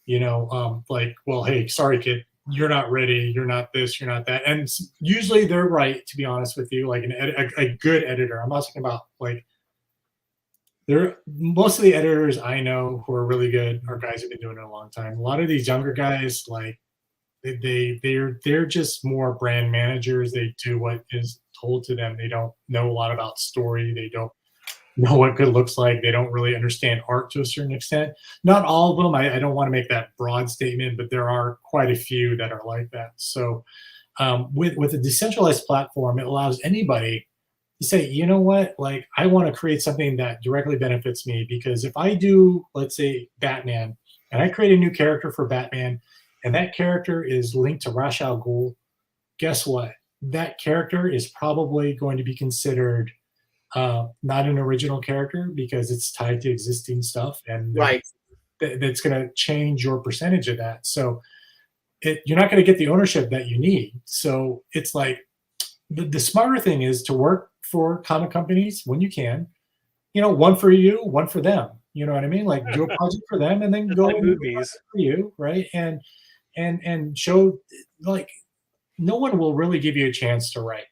D: You know, like, well, hey, sorry, kid, you're not ready. You're not this. You're not that. And usually they're right, to be honest with you. Like a good editor. I'm not talking about like. Most of the editors I know who are really good are guys who've been doing it a long time. A lot of these younger guys, like they're just more brand managers. They do what is told to them. They don't know a lot about story. They don't know what good looks like. They don't really understand art to a certain extent. Not all of them. I don't want to make that broad statement, but there are quite a few that are like that. So with a decentralized platform, it allows anybody to say, you know what, like I want to create something that directly benefits me, because if I do, let's say Batman, and I create a new character for Batman, and that character is linked to Ra's al Ghul, guess what? That character is probably going to be considered not an original character because it's tied to existing stuff, and that's going to change your percentage of that. So you're not going to get the ownership that you need. So it's like the smarter thing is to work for comic companies when you can, you know, one for you, one for them. You know what I mean? Like do a project for them and then go
C: like
D: and do
C: movies
D: for you, right? And show, like, no one will really give you a chance to write.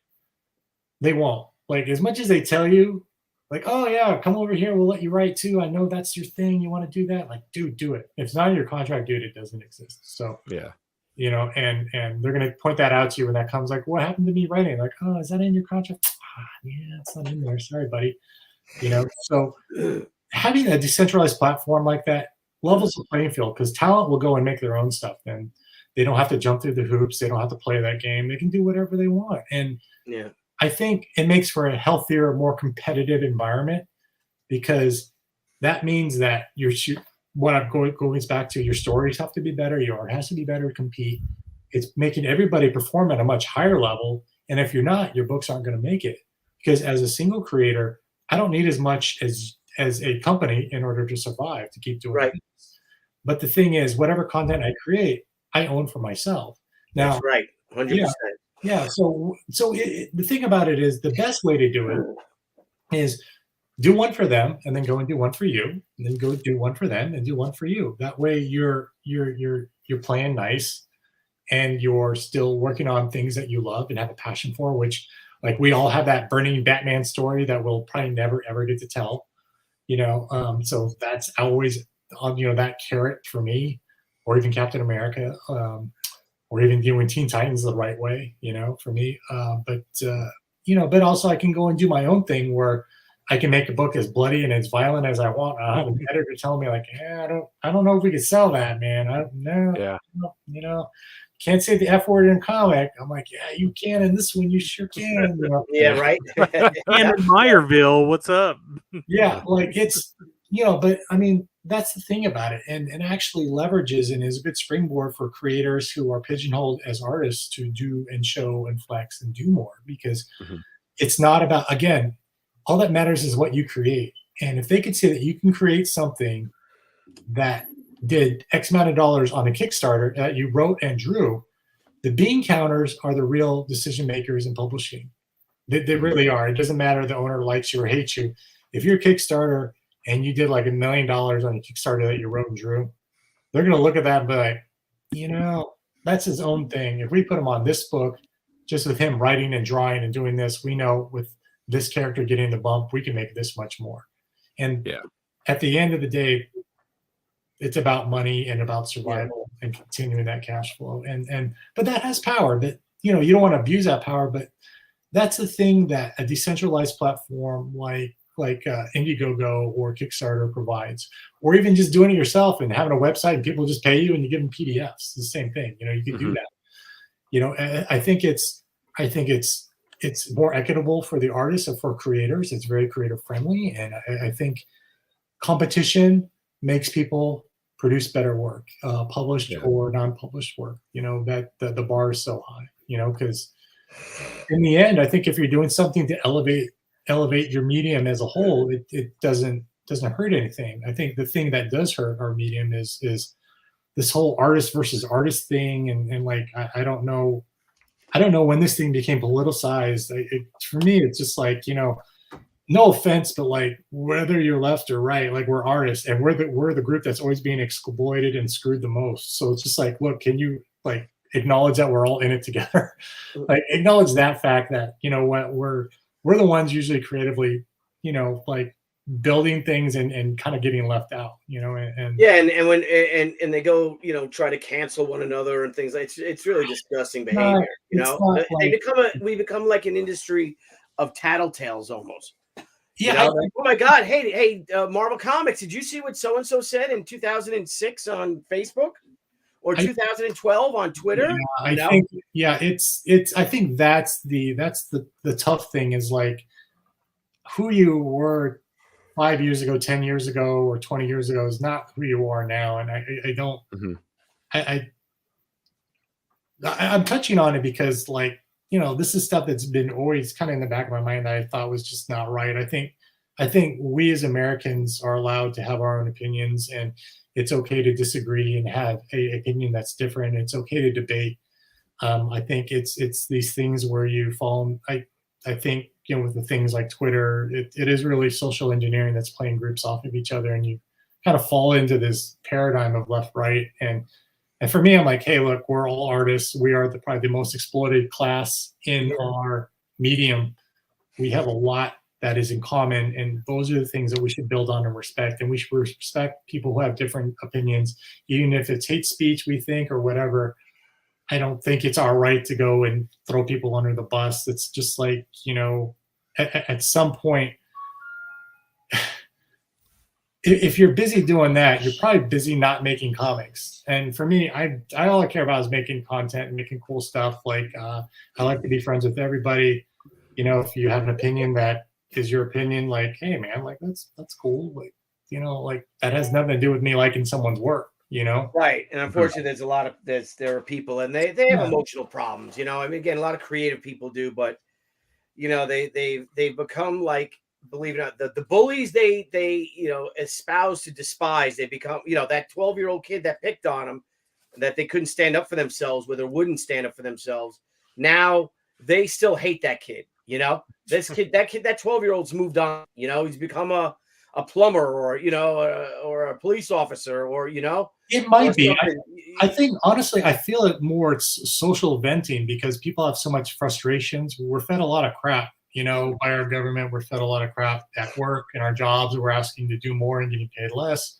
D: They won't. Like as much as they tell you, like, oh yeah, come over here, we'll let you write too. I know that's your thing. You want to do that? Like, dude, do it. If it's not in your contract, dude, it doesn't exist. So
A: yeah.
D: You know, and they're going to point that out to you when that comes. Like, what happened to me writing? Like, oh, is that in your contract? Yeah, it's not in there. Sorry, buddy. You know, so having a decentralized platform like that levels the playing field because talent will go and make their own stuff. And they don't have to jump through the hoops. They don't have to play that game. They can do whatever they want. And I think it makes for a healthier, more competitive environment because that means that what I'm going back to, your stories have to be better, your art has to be better to compete. It's making everybody perform at a much higher level. And if you're not, your books aren't going to make it. Because as a single creator, I don't need as much as a company in order to survive, to keep doing it. But the thing is, whatever content I create, I own for myself. Now,
B: that's right, 100%.
D: Yeah. So the thing about it is the best way to do it is do one for them and then go and do one for you, and then go do one for them and do one for you. That way you're playing nice and you're still working on things that you love and have a passion for, which like we all have that burning Batman story that we'll probably never, ever get to tell, you know? So that's always on, you know, that carrot for me, or even Captain America, or even doing Teen Titans the right way, you know, for me. You know, but also I can go and do my own thing where I can make a book as bloody and as violent as I want. I have an editor telling me like, I don't know if we could sell that, man. You know, can't say the F word in comic. I'm like, yeah, you can in this one. You sure can. You know?
B: Yeah, right.
C: And in Meyerville, what's up?
D: Yeah, like it's, you know, but I mean, that's the thing about it. And actually leverages and is a good springboard for creators who are pigeonholed as artists to do and show and flex and do more, because it's not about, again, all that matters is what you create. And if they could say that you can create something that did X amount of dollars on a Kickstarter that you wrote and drew, The bean counters are the real decision makers in publishing. They really are. It doesn't matter the owner likes you or hates you. If you're a Kickstarter and you did like $1 million on a Kickstarter that you wrote and drew, they're going to look at that and be like, you know, that's his own thing. If we put him on this book, just with him writing and drawing and doing this, we know with this character getting the bump, we can make this much more. And at the end of the day, it's about money and about survival and continuing that cash flow. But that has power. But you know, you don't want to abuse that power. But that's the thing that a decentralized platform like Indiegogo or Kickstarter provides, or even just doing it yourself and having a website and people just pay you and you give them PDFs. It's the same thing. You know, you can do that. You know, I think it's more equitable for the artists and for creators. It's very creator friendly, and I think competition makes people produce better work, published or non-published work. You know, that the bar is so high. You know, because in the end, I think if you're doing something to elevate your medium as a whole, it doesn't hurt anything. I think the thing that does hurt our medium is this whole artist versus artist thing, and like I don't know when this thing became politicized. For me, it's just like, you know, no offense, but like whether you're left or right, like we're artists and we're the group that's always being exploited and screwed the most. So it's just like, look, can you like acknowledge that we're all in it together? Like acknowledge that fact that, you know what, we're the ones usually creatively, you know, like building things and kind of getting left out, you know, and
B: when they go, you know, try to cancel one another and things like it's really disgusting behavior. You know, we become like an industry of tattletales almost. Yeah. You know, like, oh my God! Hey, Marvel Comics, did you see what so and so said in 2006 on Facebook or 2012 on Twitter?
D: Yeah, I think that's the tough thing is like who you were 5 years ago, 10 years ago, or 20 years ago is not who you are now. And I don't, I'm touching on it because like, you know, this is stuff that's been always kind of in the back of my mind that I thought was just not right. I think we as Americans are allowed to have our own opinions, and it's okay to disagree and have a opinion that's different. It's okay to debate. I think it's these things where you fall. I think, you know, with the things like Twitter, it is really social engineering that's playing groups off of each other, and you kind of fall into this paradigm of left, right, and for me, I'm like, hey, look, we're all artists. We are probably the most exploited class in our medium. We have a lot that is in common, and those are the things that we should build on and respect. And we should respect people who have different opinions, even if it's hate speech, we think, or whatever. I don't think it's our right to go and throw people under the bus. It's just like, you know, at some point, if you're busy doing that, you're probably busy not making comics. And for me, all I care about is making content and making cool stuff. Like I like to be friends with everybody. You know, if you have an opinion that is your opinion, like, hey man, like that's cool. Like, you know, like that has nothing to do with me liking someone's work. You know, right?
B: And unfortunately, there are people, and they have emotional problems. You know, I mean, again, a lot of creative people do, but you know, they've become like, believe it or not, the bullies they you know espouse to despise. They become, you know, that 12-year-old kid that picked on them, that they couldn't stand up for themselves, whether wouldn't stand up for themselves. Now they still hate that kid. You know, that 12-year-old's moved on. You know, he's become a plumber, or you know, or a police officer, or you know,
D: it might be. I think honestly, I feel it more. It's social venting because people have so much frustrations. We're fed a lot of crap, you know, by our government. We're fed a lot of crap at work, in our jobs. We're asking to do more and getting paid less.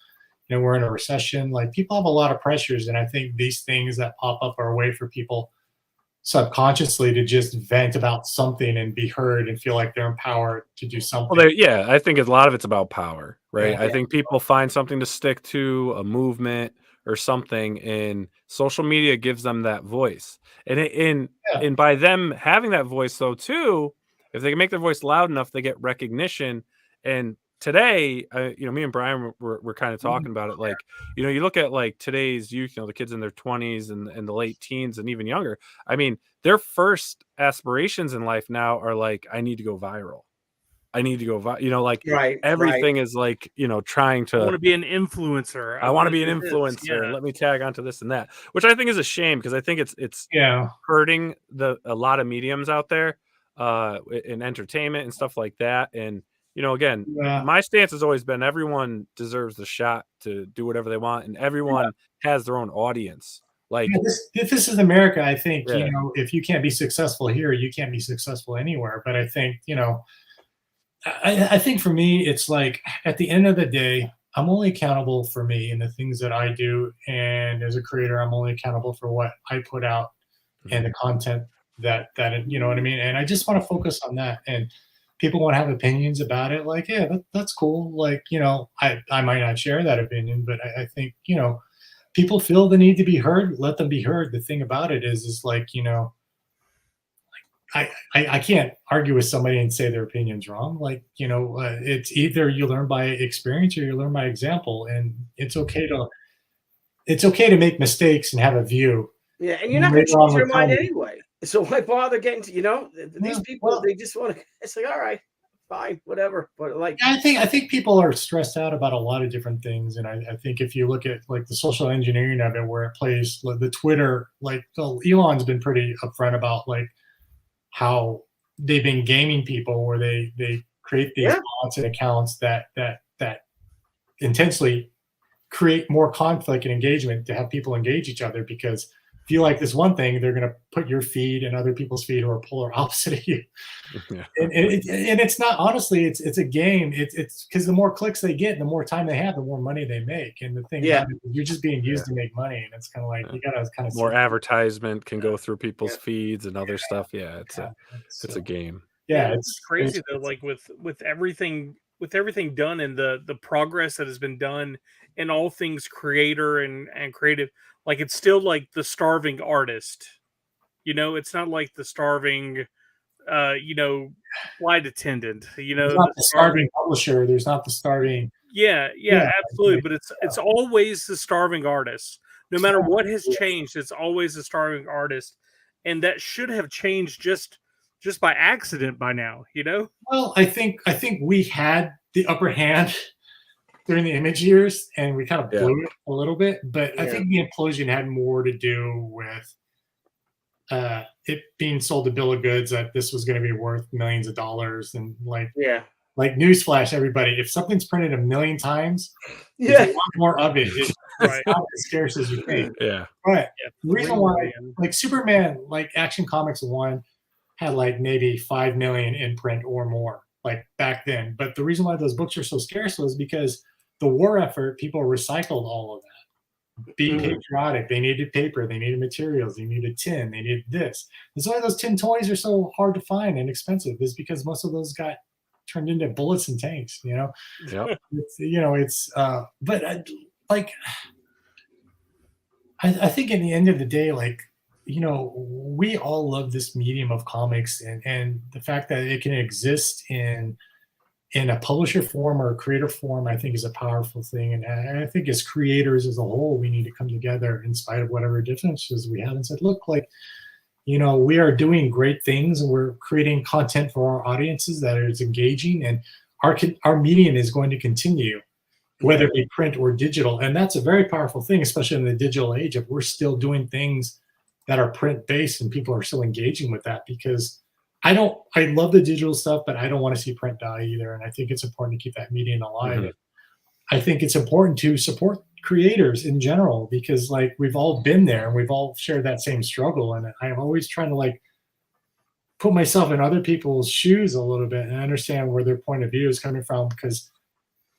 D: You know, we're in a recession. Like people have a lot of pressures, and I think these things that pop up are a way for people subconsciously to just vent about something and be heard and feel like they're empowered to do something.
A: Well, I think a lot of it's about power, right? I think people find something to stick to, a movement or something, and social media gives them that voice. And by them having that voice, though, too, if they can make their voice loud enough, they get recognition. And today, you know, me and Brian were kind of talking about it. Like, you know, you look at like today's youth, you know, the kids in their 20s and the late teens and even younger. I mean, their first aspirations in life now are like, I need to go viral. I need to go, you know, like
B: Right.
A: everything is like, you know, trying
C: I want
A: to
C: to be an influencer.
A: I want to be an
C: do this.
A: influencer.
C: Yeah.
A: Let me tag onto this and that, which I think is a shame because I think it's
D: Yeah.
A: hurting a lot of mediums out there in entertainment and stuff like that. And, you know, again,
D: Yeah.
A: my stance has always been everyone deserves the shot to do whatever they want, and everyone has their own audience. Like,
D: Yeah, this is America. I think,
A: Yeah.
D: you know, if you can't be successful here, you can't be successful anywhere. But I think, you know, I think for me, it's like at the end of the day, I'm only accountable for me and the things that I do. And as a creator, I'm only accountable for what I put out and the content that you know what I mean. And I just want to focus on that. And people want to have opinions about it. Like, yeah, that's cool. Like, you know, I might not share that opinion, but I think, you know, people feel the need to be heard. Let them be heard. The thing about it is like, you know, I can't argue with somebody and say their opinion's wrong. Like, you know, it's either you learn by experience or you learn by example, and it's okay to make mistakes and have a view.
B: Yeah, and you're not going to change your mind anyway. So why bother getting to, you know, these people, they just want to, it's like, all right, fine, whatever. But like,
D: I think people are stressed out about a lot of different things. And I think if you look at like the social engineering of it, where it plays like the Twitter, like Elon's been pretty upfront about like how they've been gaming people where they create these bots and accounts that intensely create more conflict and engagement to have people engage each other, because if you like this one thing, they're going to put your feed and other people's feed who are polar opposite of you. Yeah. And it's not, honestly, it's a game. It's because the more clicks they get, the more time they have, the more money they make. And the thing about it, you're just being used to make money. And it's kind of like, you got to kind of
A: more advertisement can go through people's feeds and other stuff. Yeah. It's a game.
D: Yeah.
C: It's crazy though. Like with everything done and the progress that has been done in all things creator and creative, like it's still like the starving artist, you know, it's not like the starving, you know, flight attendant, you know,
D: not the starving publisher. There's not the starving.
C: Yeah, absolutely. But it's always the starving artist. No matter what has changed, it's always the starving artist. And that should have changed just by accident by now, you know?
D: Well, I think we had the upper hand during the image years, and we kind of blew it a little bit. But I think the implosion had more to do with it being sold a bill of goods that this was going to be worth millions of dollars, and like newsflash, everybody, if something's printed 1 million times, there's a lot more of it. It's not as scarce as you think.
A: Yeah.
D: But the reason why, like Superman, like Action Comics 1 had like maybe 5 million in print or more, like back then. But the reason why those books are so scarce was because the war effort, people recycled all of that. Being patriotic, they needed paper, they needed materials, they needed tin, they needed this. That's why those tin toys are so hard to find and expensive, is because most of those got turned into bullets and tanks, you know?
A: Yeah.
D: But I think in the end of the day, like, you know, we all love this medium of comics, and the fact that it can exist in a publisher form or a creator form, I think is a powerful thing. And I think as creators as a whole, we need to come together in spite of whatever differences we have and said, look, like, you know, we are doing great things and we're creating content for our audiences that is engaging, and our medium is going to continue, whether it be print or digital. And that's a very powerful thing, especially in the digital age, if we're still doing things that are print based and people are still engaging with that, because I love the digital stuff, but I don't want to see print die either. And I think it's important to keep that medium alive. Mm-hmm. I think it's important to support creators in general, because like we've all been there and we've all shared that same struggle. And I'm always trying to like put myself in other people's shoes a little bit and understand where their point of view is coming from. Because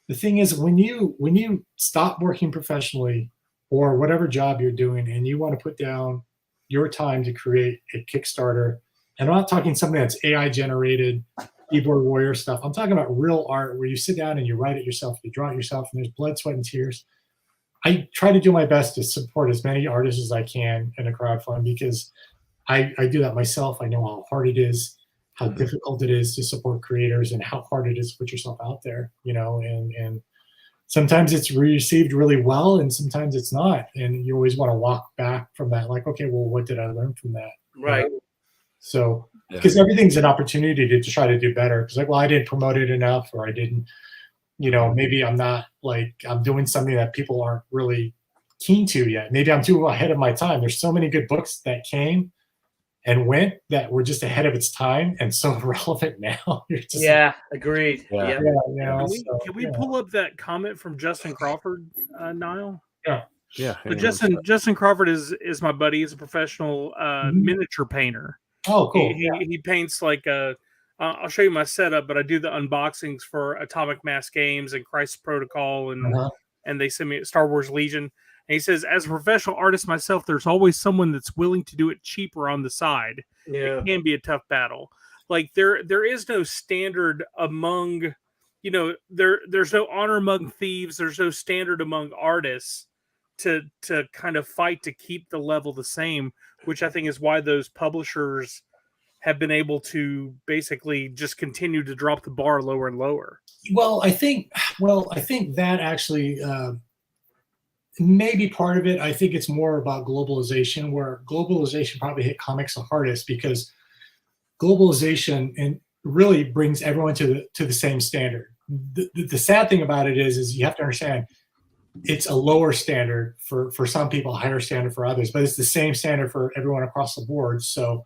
D: the thing is, when you stop working professionally or whatever job you're doing and you want to put down your time to create a Kickstarter, and I'm not talking something that's AI generated, keyboard warrior stuff. I'm talking about real art where you sit down and you write it yourself, you draw it yourself, and there's blood, sweat, and tears. I try to do my best to support as many artists as I can in a crowdfund, because I do that myself. I know how hard it is, how difficult it is to support creators, and how hard it is to put yourself out there, you know, and sometimes it's received really well and sometimes it's not. And you always want to walk back from that, like, okay, well, what did I learn from that?
B: Right.
D: So because everything's an opportunity to try to do better. Because like, well, I didn't promote it enough, or I didn't, maybe I'm not like I'm doing something that people aren't really keen to yet. Maybe I'm too ahead of my time. There's so many good books that came and went that were just ahead of its time and so relevant now.
B: Agreed.
A: Yeah.
C: Can we pull up that comment from Justin Crawford, Niall?
A: Yeah.
C: So Justin Crawford is my buddy. He's a professional miniature painter.
D: Oh, cool.
C: He paints like I'll show you my setup, but I do the unboxings for Atomic Mass Games and Crisis Protocol, and they send me Star Wars Legion. And he says, as a professional artist myself, there's always someone that's willing to do it cheaper on the side.
B: Yeah.
C: It can be a tough battle. Like there is no standard among, there's no honor among thieves. There's no standard among artists to kind of fight to keep the level the same, which I think is why those publishers have been able to basically just continue to drop the bar lower and lower.
D: Well, I think that actually maybe part of it. I think it's more about globalization, where globalization probably hit comics the hardest because globalization and really brings everyone to the same standard. The sad thing about it is you have to understand it's a lower standard for some people, a higher standard for others, but it's the same standard for everyone across the board. So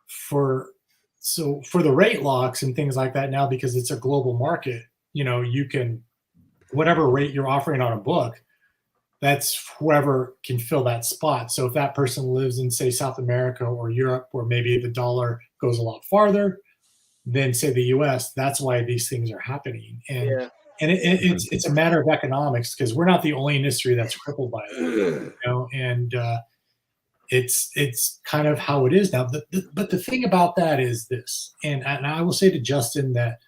D: for the rate locks and things like that now, because it's a global market, you can, whatever rate you're offering on a book, that's whoever can fill that spot. So if that person lives in, say, South America or Europe, where maybe the dollar goes a lot farther than, say, the US, that's why these things are happening. And it's a matter of economics, because we're not the only industry that's crippled by it, and it's kind of how it is now. But the thing about that is this, and I will say to Justin that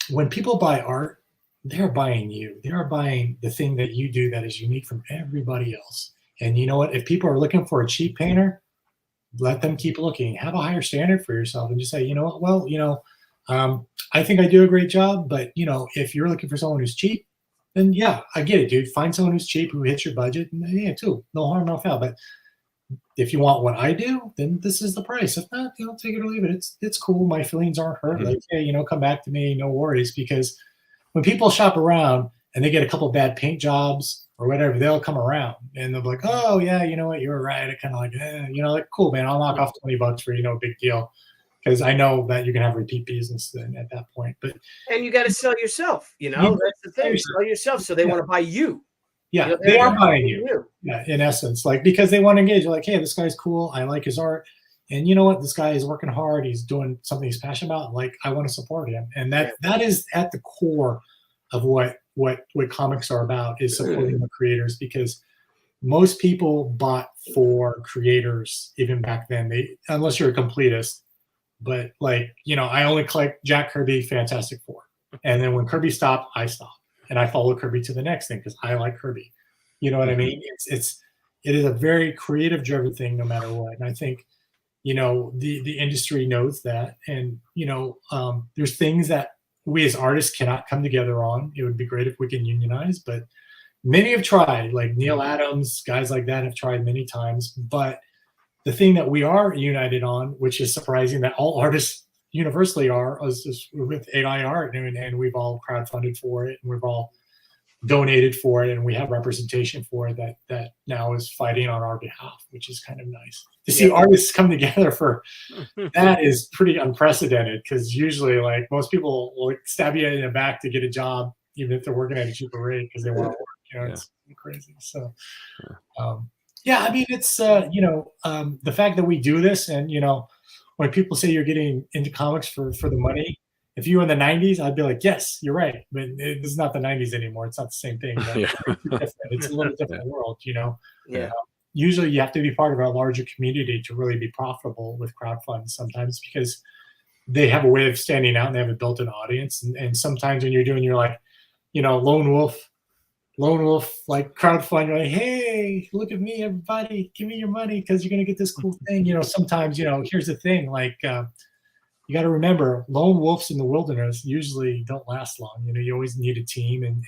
D: when people buy art, they're buying you. They are buying the thing that you do that is unique from everybody else. And you know what? If people are looking for a cheap painter, let them keep looking. Have a higher standard for yourself and just say, you know what? Well, I think I do a great job, but if you're looking for someone who's cheap, then yeah, I get it, dude. Find someone who's cheap, who hits your budget, and yeah, too. No harm, no foul. But if you want what I do, then this is the price. If not, take it or leave it. It's cool. My feelings aren't hurt. Like, hey, come back to me, no worries. Because when people shop around and they get a couple of bad paint jobs or whatever, they'll come around and they'll be like, oh yeah, you know what, you were right. I kind of like, cool, man. I'll knock off $20 for big deal. Because I know that you can have repeat business then at that point.
B: And you got to sell yourself. That's the thing. Sell yourself, so they want to buy you.
D: Yeah, they are buying you. Yeah, in essence, because they want to engage. They're like, hey, this guy's cool. I like his art, and you know what? This guy is working hard. He's doing something he's passionate about. Like, I want to support him, and that is at the core of what comics are about, is supporting the creators. Because most people bought for creators even back then. Unless you're a completist. But I only collect Jack Kirby, Fantastic Four. And then when Kirby stopped, I stopped. And I follow Kirby to the next thing because I like Kirby. You know what I mean? It is a very creative driven thing no matter what. And I think, the industry knows that. And, there's things that we as artists cannot come together on. It would be great if we can unionize, but many have tried, like Neil Adams, guys like that have tried many times. But the thing that we are united on, which is surprising that all artists universally are, is with AI art, and we've all crowdfunded for it, and we've all donated for it, and we have representation for it that now is fighting on our behalf, which is kind of nice to see artists come together for. That is pretty unprecedented, because usually, most people will stab you in the back to get a job, even if they're working at a cheaper rate because they want to work. It's crazy. So. Yeah, I mean, it's, the fact that we do this, and, when people say you're getting into comics for the money, if you were in the 90s, I'd be like, yes, you're right. But it's not the 90s anymore. It's not the same thing. It's a little different world,
B: Yeah.
D: Usually you have to be part of a larger community to really be profitable with crowdfund sometimes, because they have a way of standing out and they have a built-in audience. And sometimes when you're doing, you're like, lone wolf crowdfund, you're like, hey, look at me, everybody, give me your money because you're gonna get this cool thing. Sometimes, here's the thing, you got to remember, lone wolves in the wilderness usually don't last long. You always need a team, and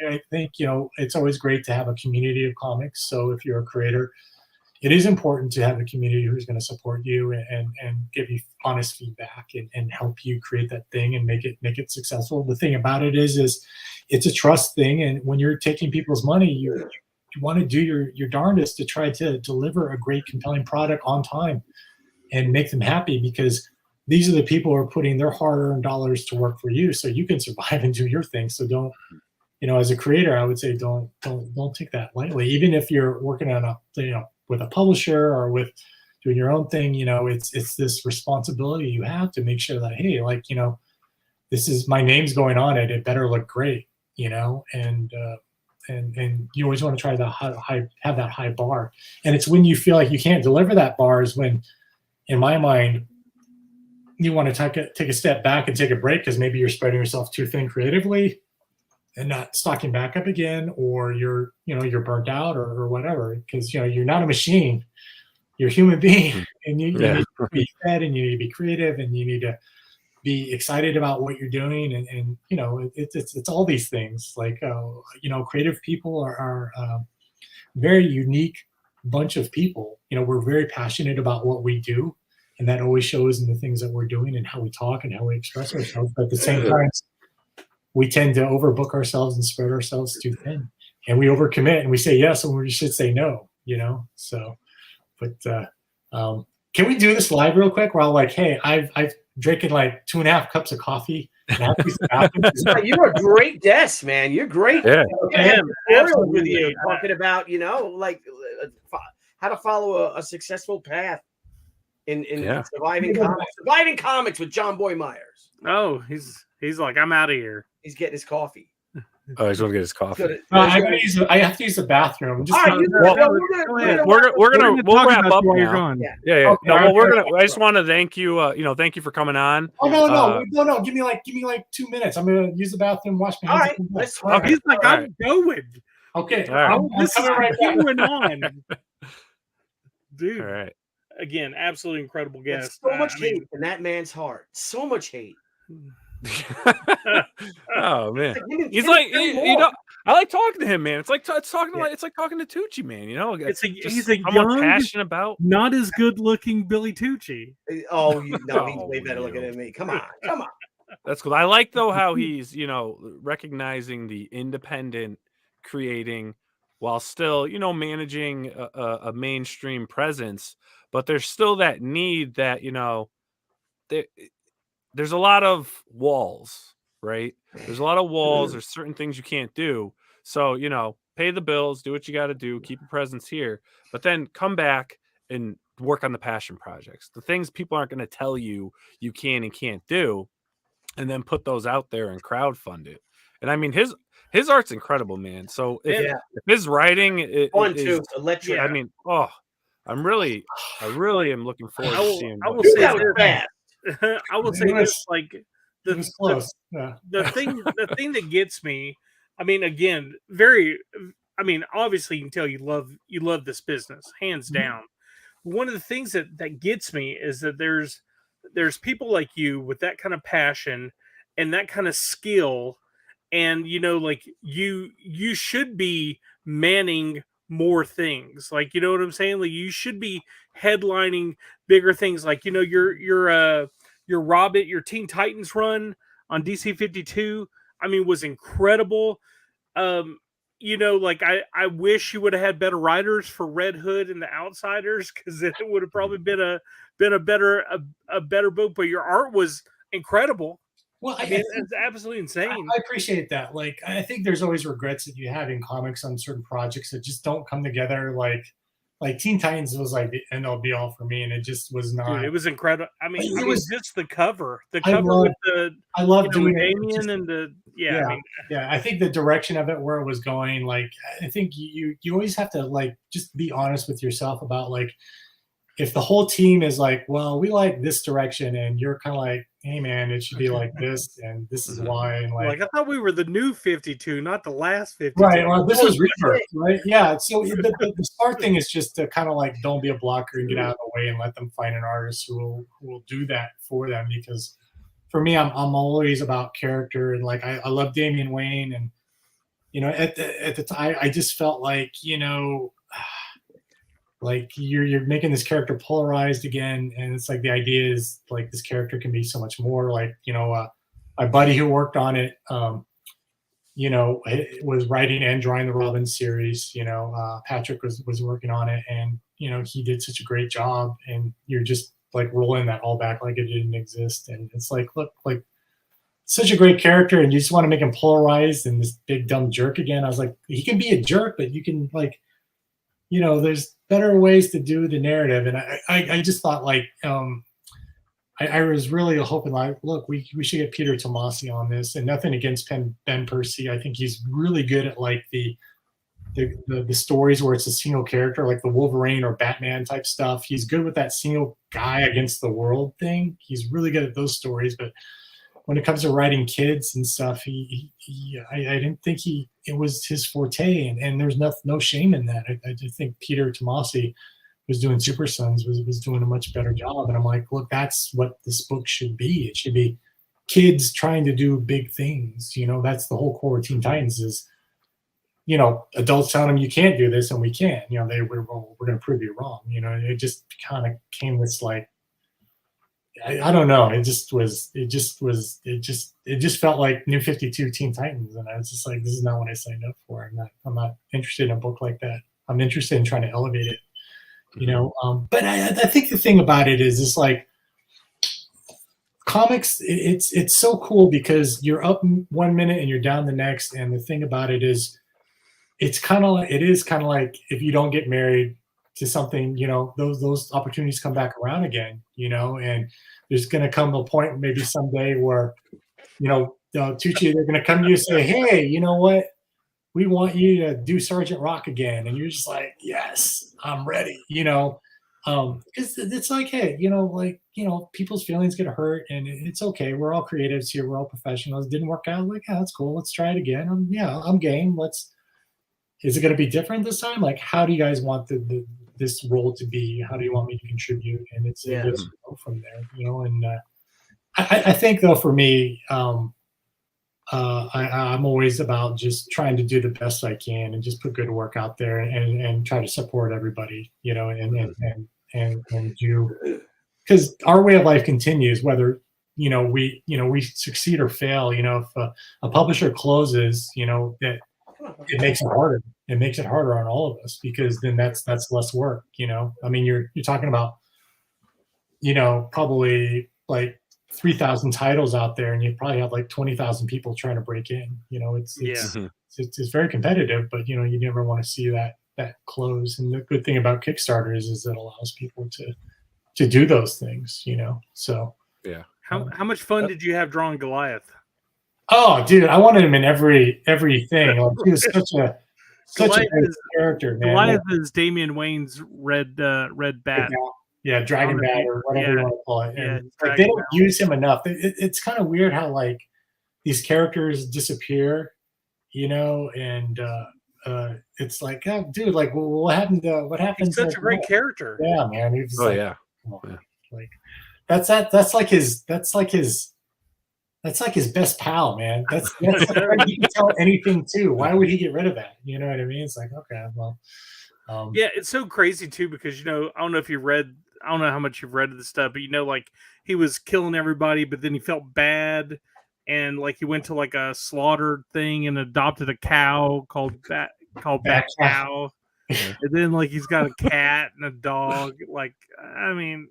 D: I think it's always great to have a community of comics. So if you're a creator, it is important to have a community who's going to support you and give you honest feedback and help you create that thing and make it successful. The thing about it is it's a trust thing, and when you're taking people's money, you want to do your darndest to try to deliver a great, compelling product on time and make them happy, because these are the people who are putting their hard-earned dollars to work for you, so you can survive and do your thing. So don't, as a creator, I would say don't take that lightly. Even if you're working on with a publisher or with doing your own thing, it's this responsibility you have to make sure that, hey, this is my name's going on it. It better look great, and you always want to try to have that high bar. And it's when you feel like you can't deliver that bar is when, in my mind, you want to take a step back and take a break, because maybe you're spreading yourself too thin creatively and not stocking back up again, or you're burnt out or whatever, because you're not a machine, you're a human being, and you need to be fed, and you need to be creative, and you need to be excited about what you're doing, and it's all these things. Creative people are very unique bunch of people. We're very passionate about what we do, and that always shows in the things that we're doing and how we talk and how we express ourselves. But at the same time, we tend to overbook ourselves and spread ourselves too thin, and we overcommit and we say yes when we should say no. So, but can we do this live real quick? Where I'm like, hey, I've drinking 2.5 cups of coffee.
B: You're a great guest, man. You're great.
A: Yeah.
B: With you talking about how to follow a successful path in surviving comics with Jonboy Meyers.
C: Oh, he's like, I'm out of here.
B: He's getting his coffee.
A: Oh, he's going to get his coffee.
D: I have to use the bathroom.
A: We'll wrap up
C: while
A: now.
C: you're gone.
A: Yeah.
D: Okay,
A: I just want to thank you. Thank you for coming on.
D: Oh no! Give me like 2 minutes. I'm gonna use the bathroom, wash my hands.
B: All right,
C: he's like, I'm going.
D: Okay.
A: All right.
C: This is going on, dude.
A: All right.
C: Again, absolutely incredible guest.
B: So much hate in that man's heart. So much hate.
A: Oh man, he's like, I like talking to him, man. It's like talking to Tucci, man.
C: He's a young,
A: passionate about,
C: not as good looking Billy Tucci.
B: Oh, he's way better looking than me. Come on.
A: That's cool. I like though how he's recognizing the independent creating while still managing a mainstream presence, but there's still that need that there's a lot of walls, right? There's a lot of walls. There's certain things you can't do. So, pay the bills, do what you got to do, keep your presence here, but then come back and work on the passion projects, the things people aren't going to tell you can and can't do, and then put those out there and crowdfund it. And I mean, his art's incredible, man. So if his writing is
B: electric.
A: I mean, I really am looking forward to seeing.
C: I will say
B: that.
C: I will say this, the thing that gets me, I mean, again, obviously you can tell you love this business, hands down. One of the things that gets me is that there's people like you with that kind of passion and that kind of skill, and you should be manning more things, you know what I'm saying? You should be headlining bigger things, your Robert, your Teen Titans run on DC 52, I mean, was incredible. I wish you would have had better writers for Red Hood and the Outsiders, because it would have probably been a better book. But your art was incredible.
D: Well,
C: I mean, it's absolutely insane.
D: I appreciate that. I think there's always regrets that you have in comics on certain projects that just don't come together. Like Teen Titans was the end all be all for me, and it just was not.
C: Dude, it was incredible. I mean, it was just the cover.
D: I love doing
C: Damien and the
D: I think the direction of it, where it was going, I think you always have to just be honest with yourself about if the whole team is well, we like this direction, and you're kind of hey man, it should be like this, and this is why. And
C: I thought we were the new 52, not the last 52.
D: Right. Well, this was Rebirth, right? Yeah. So the smart thing is just to kind of don't be a blocker and get out of the way and let them find an artist who will do that for them. Because for me, I'm always about character, and I love Damian Wayne, and at the time I just felt like you're making this character polarized again, and it's like the idea is like this character can be so much more. Like, you know, my buddy who worked on it, you know, was writing and drawing the Robin series. You know, Patrick was working on it, and you know, he did such a great job, and you're just like rolling that all back like it didn't exist. And it's like, look, like such a great character, and you just want to make him polarized and this big dumb jerk again. I was like, he can be a jerk, but you can, like, you know, there's better ways to do the narrative. And I just thought, like, I was really hoping, like, look, we should get Peter Tomasi on this, and nothing against Ben Percy. I think he's really good at like the stories where it's a single character, like the Wolverine or Batman type stuff. He's good with that single guy against the world thing. He's really good at those stories. But when it comes to writing kids and stuff, I didn't think it was his forte, and there's no shame in that. I just think Peter Tomasi was doing Super Sons was doing a much better job. And I'm like, look, that's what this book should be. It should be kids trying to do big things. You know, that's the whole core of Teen Titans is, you know, adults telling them you can't do this and we can. You know, we're going to prove you wrong. You know, it just kind of came this like, I don't know. It just felt like New 52 Teen Titans, and I was just like, this is not what I signed up for. I'm not interested in a book like that. I'm interested in trying to elevate it. You know, but I think the thing about it is, it's like comics. It's so cool because you're up 1 minute and you're down the next. And the thing about it is, it is kind of like if you don't get married to something, you know, those opportunities come back around again. You know, and there's going to come a point maybe someday where, you know, Tucci, they're going to come to you and say, hey, you know what? We want you to do Sergeant Rock again. And you're just like, yes, I'm ready, you know, because it's like, hey, you know, like, you know, people's feelings get hurt, and it's okay. We're all creatives here. We're all professionals. It didn't work out. Like, yeah, that's cool. Let's try it again. I'm game. Is it going to be different this time? Like, how do you guys want this role to be? How do you want me to contribute? And it's just go from there, you know? And I think though, for me, I'm always about just trying to do the best I can and just put good work out there and try to support everybody, you know, and do, because our way of life continues, whether, you know, we succeed or fail. You know, if a publisher closes, you know, that it makes it harder. It makes it harder on all of us, because then that's less work, you know. I mean, you're talking about, you know, probably like 3,000 titles out there, and you probably have like 20,000 people trying to break in. You know, it's very competitive, but you know, you never want to see that close. And the good thing about Kickstarter is it allows people to do those things, you know. So
A: yeah.
C: How much fun did you have drawing Goliath?
D: Oh, dude, I wanted him in everything. Like, he was such a great character, man.
C: Goliath is Damian Wayne's red bat.
D: Yeah, Dragon Bat, or whatever you want to call it. And like, they don't use him enough. It's kind of weird how like these characters disappear, you know, and it's like, oh, dude, like, well, what happened?
C: He's such a great character.
D: Yeah, man. He's
A: yeah.
D: Like that's like his best pal, man. That's he can tell anything too. Why would he get rid of that? You know what I mean? It's like, okay, well.
C: Yeah, it's so crazy too, because, you know, I don't know how much you've read of this stuff, but, you know, like, he was killing everybody, but then he felt bad, and like he went to like a slaughtered thing and adopted a cow called Bat Cow. And then like he's got a cat and a dog. Like, I mean,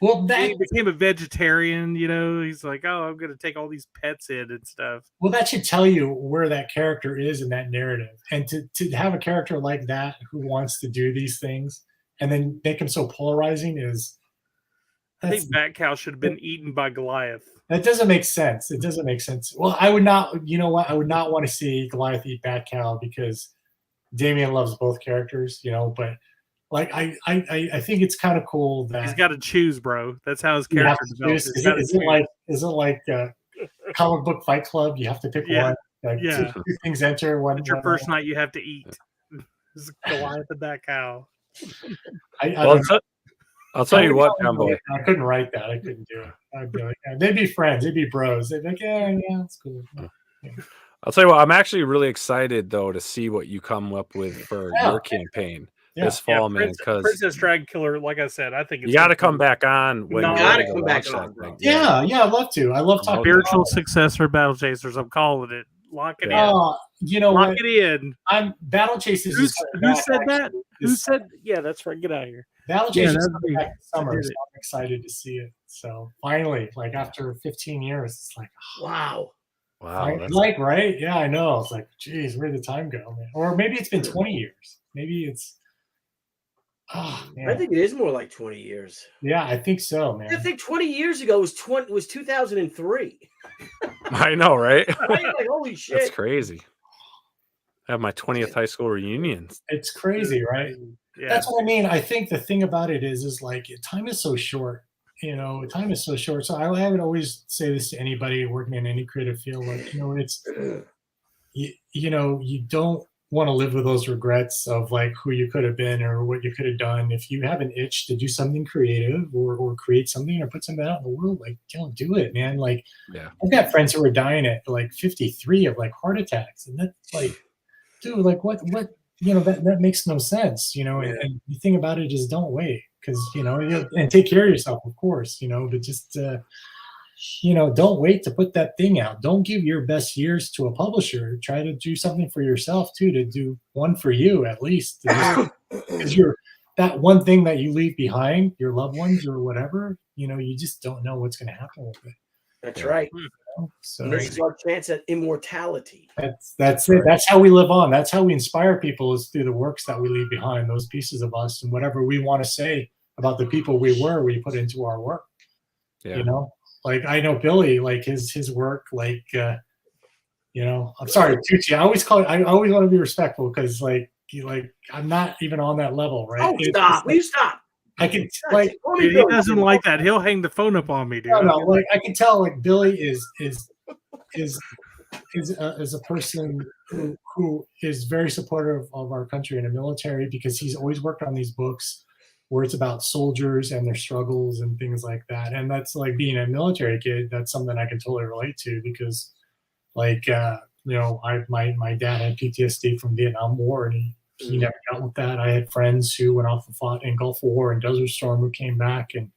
D: well,
C: he became a vegetarian, you know. He's like, oh, I'm gonna take all these pets in and stuff.
D: Well, that should tell you where that character is in that narrative. And to have a character like that who wants to do these things and then make him so polarizing I think
C: Bat Cow should have been eaten by Goliath.
D: That doesn't make sense. It doesn't make sense. Well, I would not, you know what? I would not want to see Goliath eat Bat Cow, because Damian loves both characters, you know, but like, I think it's kind of cool that
C: he's got to choose, bro. That's how his character develops.
D: Is it like comic book Fight Club? You have to pick one. Like, two things enter. One.
C: Your first night you have to eat. Goliath and Bat Cow.
A: I'll tell you what, Campbell.
D: I couldn't write that. I couldn't do it. I'd be like, they'd be friends. They'd be bros. They'd be like, yeah, that's cool. Yeah.
A: I'll tell you what, I'm actually really excited though to see what you come up with for your campaign. this fall, man. Because
C: Princess Dragon Killer, like I said, I think it's
A: you got to come back on when
C: You
A: you're
B: gotta
A: ready to
B: come back
A: launch
B: on,
A: that
B: bro.
A: thing.
D: Yeah, I'd love to. I love talking.
C: spiritual successor Battle Chasers. I'm calling it. Lock it in.
D: Oh, you know
C: Lock
D: what?
C: it in.
D: I'm Battle Chasers.
C: Who
D: is
C: said
D: coming back,
C: that?
D: actually,
C: Who
D: this
C: said? Yeah, that's right. Get out of here.
D: Battle
C: Yeah,
D: Chasers is
C: that'd
D: coming
C: be-
D: back this summer,
C: I did
D: so
C: it.
D: I'm excited to see it. So finally, like after 15 years, it's like,
B: Wow.
A: Wow, that's
D: like right? Yeah, I know. It's like, geez, where'd the time go, man? Or maybe it's been 20 years. Maybe it's. Oh, man.
B: I think it is more like 20 years.
D: Yeah, I think so, man.
B: I think 20 years ago was 2003.
A: I know, right?
B: Right? Like, holy shit.
A: That's crazy. I have my 20th high school reunion.
D: It's crazy, right?
C: Yeah.
D: That's what I mean. I think the thing about it is like time is so short. You know, time is so short. So I would always say this to anybody working in any creative field. Like, you know, it's you know, you don't want to live with those regrets of like who you could have been or what you could have done. If you have an itch to do something creative or create something or put something out in the world, like don't do it, man. Like I've got friends who are dying at like 53 of like heart attacks, and that's like, dude, like what you know, that makes no sense, you know. And the thing about it is don't wait, because you know, and take care of yourself, of course, you know, but just you know, don't wait to put that thing out. Don't give your best years to a publisher. Try to do something for yourself too, to do one for you at least, because you're that one thing that you leave behind, your loved ones or whatever, you know, you just don't know what's going to happen with it.
B: That's right.
D: You know? So
B: And this is our chance at immortality.
D: that's it. That's how we live on. That's how we inspire people, is through the works that we leave behind, those pieces of us, and whatever we want to say about the people we were, we put into our work. You know, like I know Billy, like his work, like you know, I'm sorry, Tucci. I always want to be respectful, because like I'm not even on that level, right?
B: Oh, stop! Will you stop?
D: I can like
C: Dude, he doesn't like that. He'll hang the phone up on me, dude.
D: no, like I can tell, like Billy is a person who is very supportive of our country and the military, because he's always worked on these books where it's about soldiers and their struggles and things like that. And that's like, being a military kid, that's something I can totally relate to, because like you know, my dad had PTSD from Vietnam War, and he never dealt with that. I had friends who went off and fought in Gulf War and Desert Storm who came back and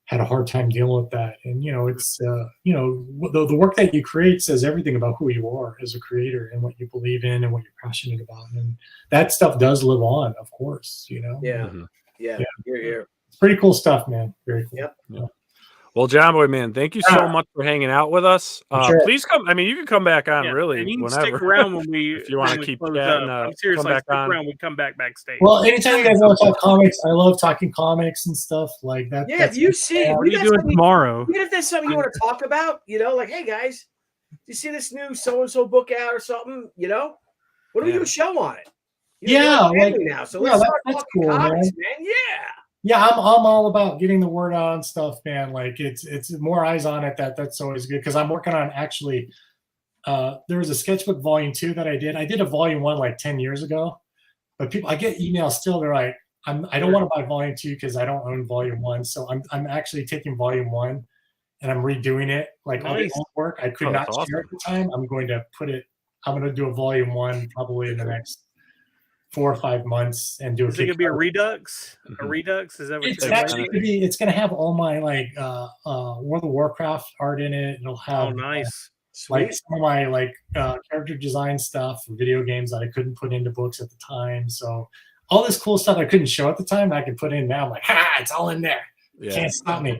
D: had a hard time dealing with that. And, you know, it's, you know, the work that you create says everything about who you are as a creator and what you believe in and what you're passionate about. And that stuff does live on, of course, you know?
B: Yeah. Here.
D: It's pretty cool stuff, man. Very cool.
B: Yep.
D: Yeah.
A: Well, Jonboy, man, thank you so much for hanging out with us.
D: Sure.
A: Please come. I mean, you can come back on really
C: and you can
A: whenever.
C: stick around when we
A: if you want to keep
C: close
A: chatting.
C: up. I'm serious.
A: Come
C: Like,
A: back
C: stick
A: on.
C: around. We come backstage.
D: Well, anytime you guys want to talk comics, I love talking comics and stuff like that.
B: Yeah, if you see it,
C: what are you doing tomorrow?
B: Even if there's something you want to talk about, you know, like, hey guys, you see this new so-and-so book out or something, you know? What do we do a show on it? You know,
D: like
B: now. So let's start
D: that's
B: talking
D: cool,
B: comics,
D: man.
B: man. Yeah.
D: Yeah, I'm all about getting the word out and stuff, man. Like it's more eyes on it. That's always good, because I'm working on actually. There was a sketchbook volume 2 that I did. I did a volume 1 like 10 years ago, but I get emails still. They're like, I don't want to buy volume 2 because I don't own volume 1. So I'm actually taking volume 1 and I'm redoing it. Like all the old work I could not share at the time. I'm going to do a volume 1 probably in the next 4 or 5 months and do.
C: Is it gonna be a redux? A redux? Is that what
D: it's actually gonna be? It's gonna have all my like World of Warcraft art in it. It'll have
C: nice.
D: Like some of my like character design stuff for video games that I couldn't put into books at the time. So all this cool stuff I couldn't show at the time, I can put in now. I'm like, it's all in there. Can't stop me.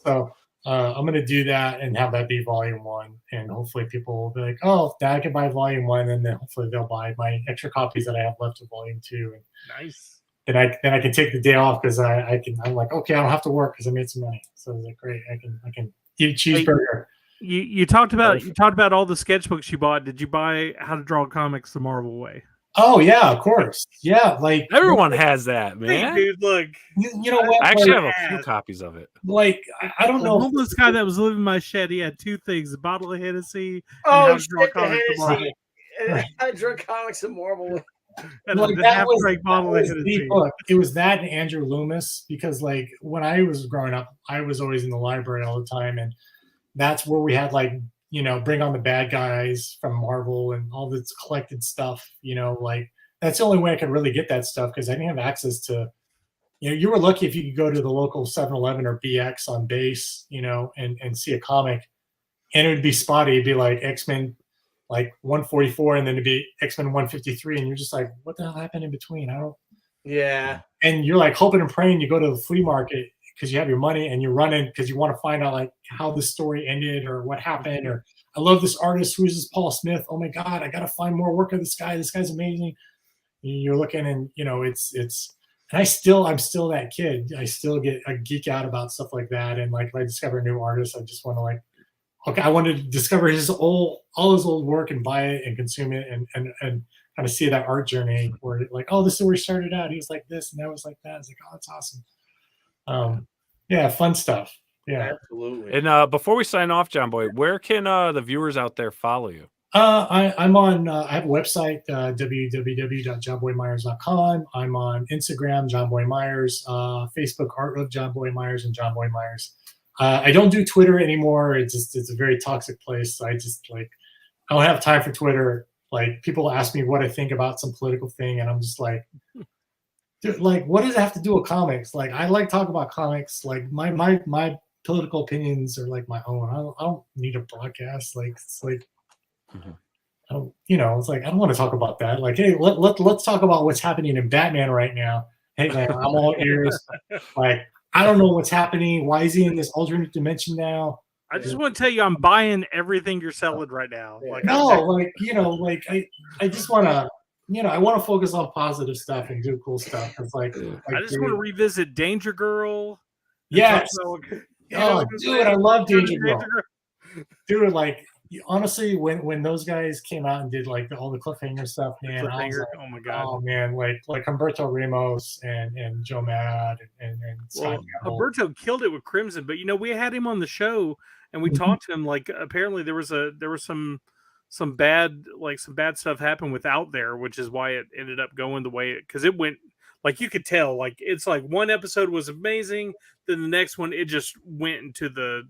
D: So I'm gonna do that and have that be volume 1, and hopefully people will be like, oh, I can buy volume 1, and then hopefully they'll buy my extra copies that I have left of volume 2. And
C: nice.
D: Then I can take the day off, because I'm like, okay, I don't have to work because I made some money. So I was like, great, I can eat a cheeseburger.
C: You talked about all the sketchbooks you bought. Did you buy How to Draw Comics the Marvel Way?
D: Oh yeah, of course. Yeah, like
A: everyone has that, man.
C: Hey, dude, look.
D: You know what?
A: I actually have a few copies of it.
D: Like I don't know.
C: The homeless guy that was living in my shed, he had 2 things: a bottle of Hennessy and
B: Oh,
C: How to Draw Comics the Marvel Way.
B: And I drew comics the Marvel.
C: And
D: like,
C: the
D: that
C: half
D: was,
C: drink bottle
D: that
C: of
D: was
C: Hennessy.
D: the book. It was that and Andrew Loomis, because like when I was growing up, I was always in the library all the time, and that's where we had like, you know, Bring on the Bad Guys from Marvel and all this collected stuff, you know, like that's the only way I could really get that stuff because I didn't have access to. You were lucky if you could go to the local 7-Eleven or BX on base, and see a comic, and it would be spotty. It'd be like X-Men, like 144, and then it'd be X-Men 153, and you're just like, what the hell happened in between? I don't.
B: Yeah.
D: And you're like hoping and praying. You go to the flea market because you have your money, and you're running because you want to find out like how the story ended or what happened. Or I love this artist. Who's this Paul Smith? Oh my God, I got to find more work of this guy. This guy's amazing. You're looking, and it's. And I'm still that kid. I still I geek out about stuff like that. And like if I discover a new artist, I just want to I want to discover all his old work and buy it and consume it and kind of see that art journey where like, oh, this is where he started out. He was like this and that was like that. It's like, oh, that's awesome. Yeah, fun stuff. Yeah,
B: absolutely.
A: And before we sign off, John Boy, where can the viewers out there follow you?
D: I'm on. I have a website, www.jonboymeyers.com. I'm on Instagram, John Boy Meyers, Facebook, Art of John Boy Meyers and John Boy Meyers. I don't do Twitter anymore. It's a very toxic place. I don't have time for Twitter. Like people ask me what I think about some political thing, and I'm just like, dude, like, what does it have to do with comics? Like, I like talk about comics. Like my political opinions are like my own. I don't need a broadcast. Like it's like. It's like I don't want to talk about that. Like, hey, let's talk about what's happening in Batman right now. Hey, man, I'm all ears. Like, I don't know what's happening. Why is he in this alternate dimension now?
C: I just want to tell you, I'm buying everything you're selling right now. Like,
D: I just want to, I want to focus on positive stuff and do cool stuff. It's like
C: I just want to revisit Danger Girl.
D: Yes. Dude, I love Danger Girl. Dude, like. Honestly, when those guys came out and did like all the cliffhanger stuff, man, I was like,
C: oh my God,
D: oh man, like Humberto Ramos and Joe Mad and
C: Humberto killed it with Crimson, but we had him on the show and we talked to him. Like apparently there was some bad stuff happened with Out There, which is why it ended up going the way because it went. Like you could tell, like it's like one episode was amazing, then the next one it just went into the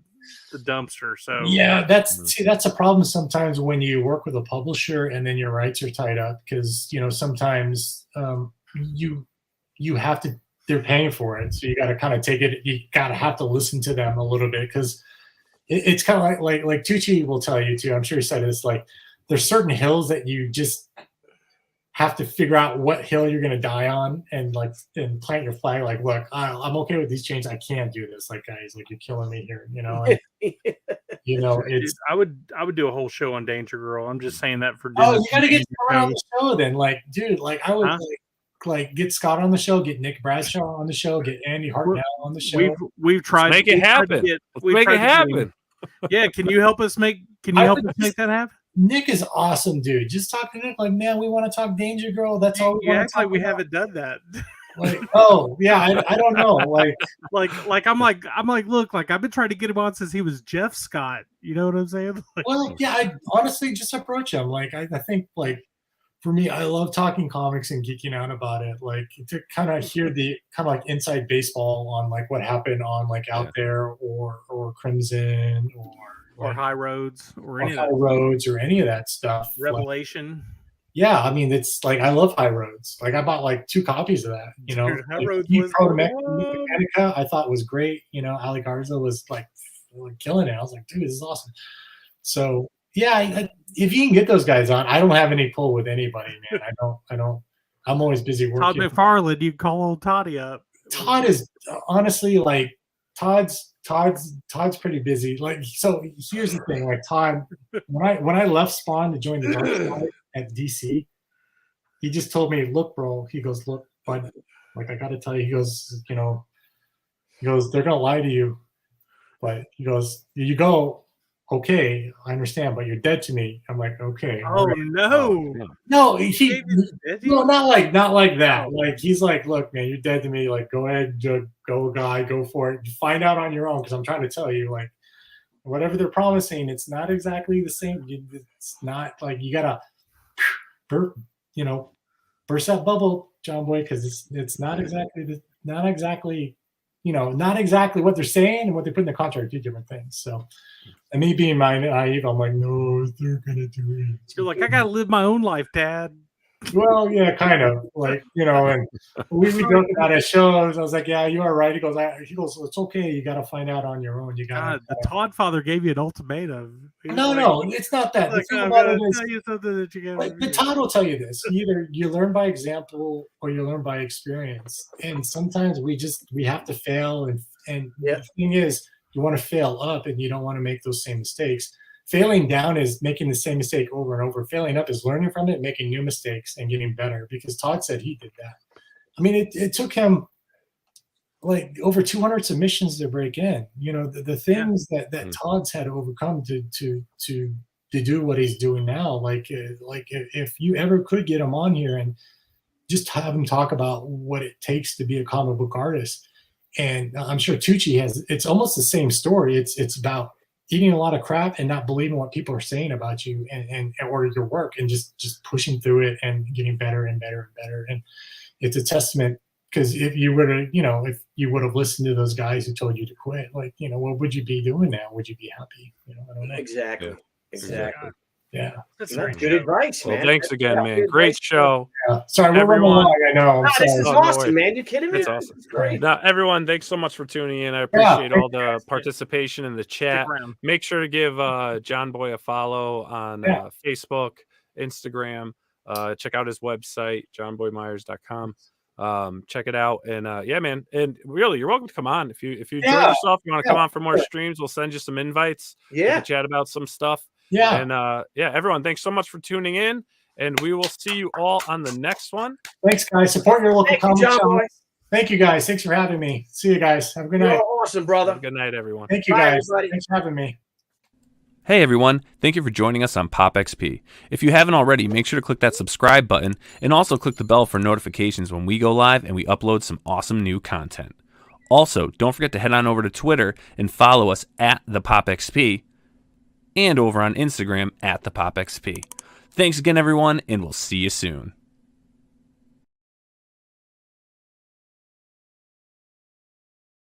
C: dumpster. So
D: yeah, that's a problem sometimes when you work with a publisher and then your rights are tied up because sometimes you have to, they're paying for it, so you got to kind of take it. You got to have to listen to them a little bit because it's kind of like Tucci will tell you too. I'm sure he said this. Like there's certain hills that you just have to figure out what hill you're going to die on and plant your flag. Like, look, I'm okay with these changes. I can't do this. Like, guys, like you're killing me here. It's.
C: I would do a whole show on Danger Girl. I'm just saying that for.
D: Oh, you got to get Scott on the show then. Like, dude, like I would like get Scott on the show, get Nick Bradshaw on the show, get Andy Hartnell on the show.
C: We've tried.
A: Make it happen. Make it happen.
C: Yeah, can you help us make? Can you help us make that happen?
D: Nick is awesome, dude. Just talk to Nick like, man, we want to talk Danger Girl. That's all we want to talk about.
C: We haven't done that.
D: Like, oh yeah, I don't know.
C: Like I'm like, look, like I've been trying to get him on since he was Jeff Scott. You know what I'm saying? Like,
D: well, yeah, I honestly just approach him. Like I think like for me, I love talking comics and geeking out about it. Like to kind of hear the kind of like inside baseball on like what happened on like Out There or Crimson or
C: High Roads or any
D: High Roads or any of that stuff.
C: Revelation.
D: Like, yeah, I mean it's like I love High Roads. Like I bought like 2 copies of that.
C: High Roads
D: Mechanica, I thought was great. Ali Garza was like killing it. I was like, dude, this is awesome. So yeah, if you can get those guys on, I don't have any pull with anybody, man. I don't. I'm always busy working.
C: Todd McFarlane, you call old Toddy up.
D: Todd is honestly like Todd's pretty busy. Like, so here's the thing, like Todd, when I left Spawn to join the Dark Side at DC, he just told me, look, bro, he goes, look, bud, like I gotta tell you, he goes, they're gonna lie to you. But he goes, you go, okay, I understand, but you're dead to me. I'm like, okay.
C: Oh right. No.
D: No, not like that. Like he's like, look, man, you're dead to me. Like, go ahead, go guy, go for it. Find out on your own, because I'm trying to tell you, like, whatever they're promising, it's not exactly the same. It's not like you gotta burst that bubble, John Boy, because it's not exactly not exactly what they're saying and what they put in the contract, 2 different things. So, and me being naive, I'm like, no, they're gonna do it.
C: You're like, I gotta live my own life, Dad.
D: Well, yeah, kind of like, and we joke about it at shows. I was like, yeah, you are right. He goes, it's okay. You got to find out on your own. You got
C: God, the Todd father gave you an ultimatum. He was
D: no, it's not that.
C: like,
D: The thing
C: I'm
D: about
C: gonna
D: it is,
C: tell you something that you got.
D: like, the Todd will tell you this. Either you learn by example or you learn by experience. And sometimes we have to fail. And
B: Yeah.
D: the thing is, you want to fail up and you don't want to make those same mistakes. Failing down is making the same mistake over and over. Failing up is learning from it, making new mistakes, and getting better. Because Todd said he did that. I mean, it took him like over 200 submissions to break in. The things that Todd's had to overcome to do what he's doing now. Like if you ever could get him on here and just have him talk about what it takes to be a comic book artist. And I'm sure Tucci it's almost the same story. It's about eating a lot of crap and not believing what people are saying about you and or your work, and just pushing through it and getting better and better and better. And it's a testament, because if you would have listened to those guys who told you to quit, like, what would you be doing now? Would you be happy? I don't know.
B: Exactly.
A: Yeah.
B: Exactly.
D: Yeah.
C: That's
B: No,
C: right.
B: good advice, man.
A: Well, thanks again, man.
B: Good
A: Great
B: advice.
A: show.
D: Yeah. Sorry, we're running
A: Everyone-
D: along. I know.
B: No, this is
A: Oh, no
B: awesome,
A: way.
B: man. You kidding me?
A: It's awesome.
B: This is great.
A: Now, everyone, thanks so much for tuning in. I appreciate all the
C: Stick
A: participation in the chat.
C: around.
A: Make sure to give John Boy a follow on Facebook, Instagram. Check out his website, johnboymeyers.com. Check it out. And yeah, man. And really, you're welcome to come on. If you enjoy yourself, you want to come on for more streams, we'll send you some invites. We
B: Yeah.
A: can chat about some stuff.
D: Yeah.
A: And yeah, everyone, thanks so much for tuning in. And we will see you all on the next one.
D: Thanks, guys. Support your local
B: Thank you,
D: comic
B: John
D: shop.
B: Boy.
D: Thank you, guys. Thanks for having me. See you guys. Have a good
B: You're
D: night.
B: awesome, brother.
A: Good night, everyone.
D: Thank you,
B: Bye,
D: guys.
B: everybody.
D: Thanks for having me.
A: Hey everyone, thank you for joining us on POPXP. If you haven't already, make sure to click that subscribe button and also click the bell for notifications when we go live and we upload some awesome new content. Also, don't forget to head on over to Twitter and follow us at the POPXP and over on Instagram at the POPXP. Thanks again everyone, and we'll see you soon.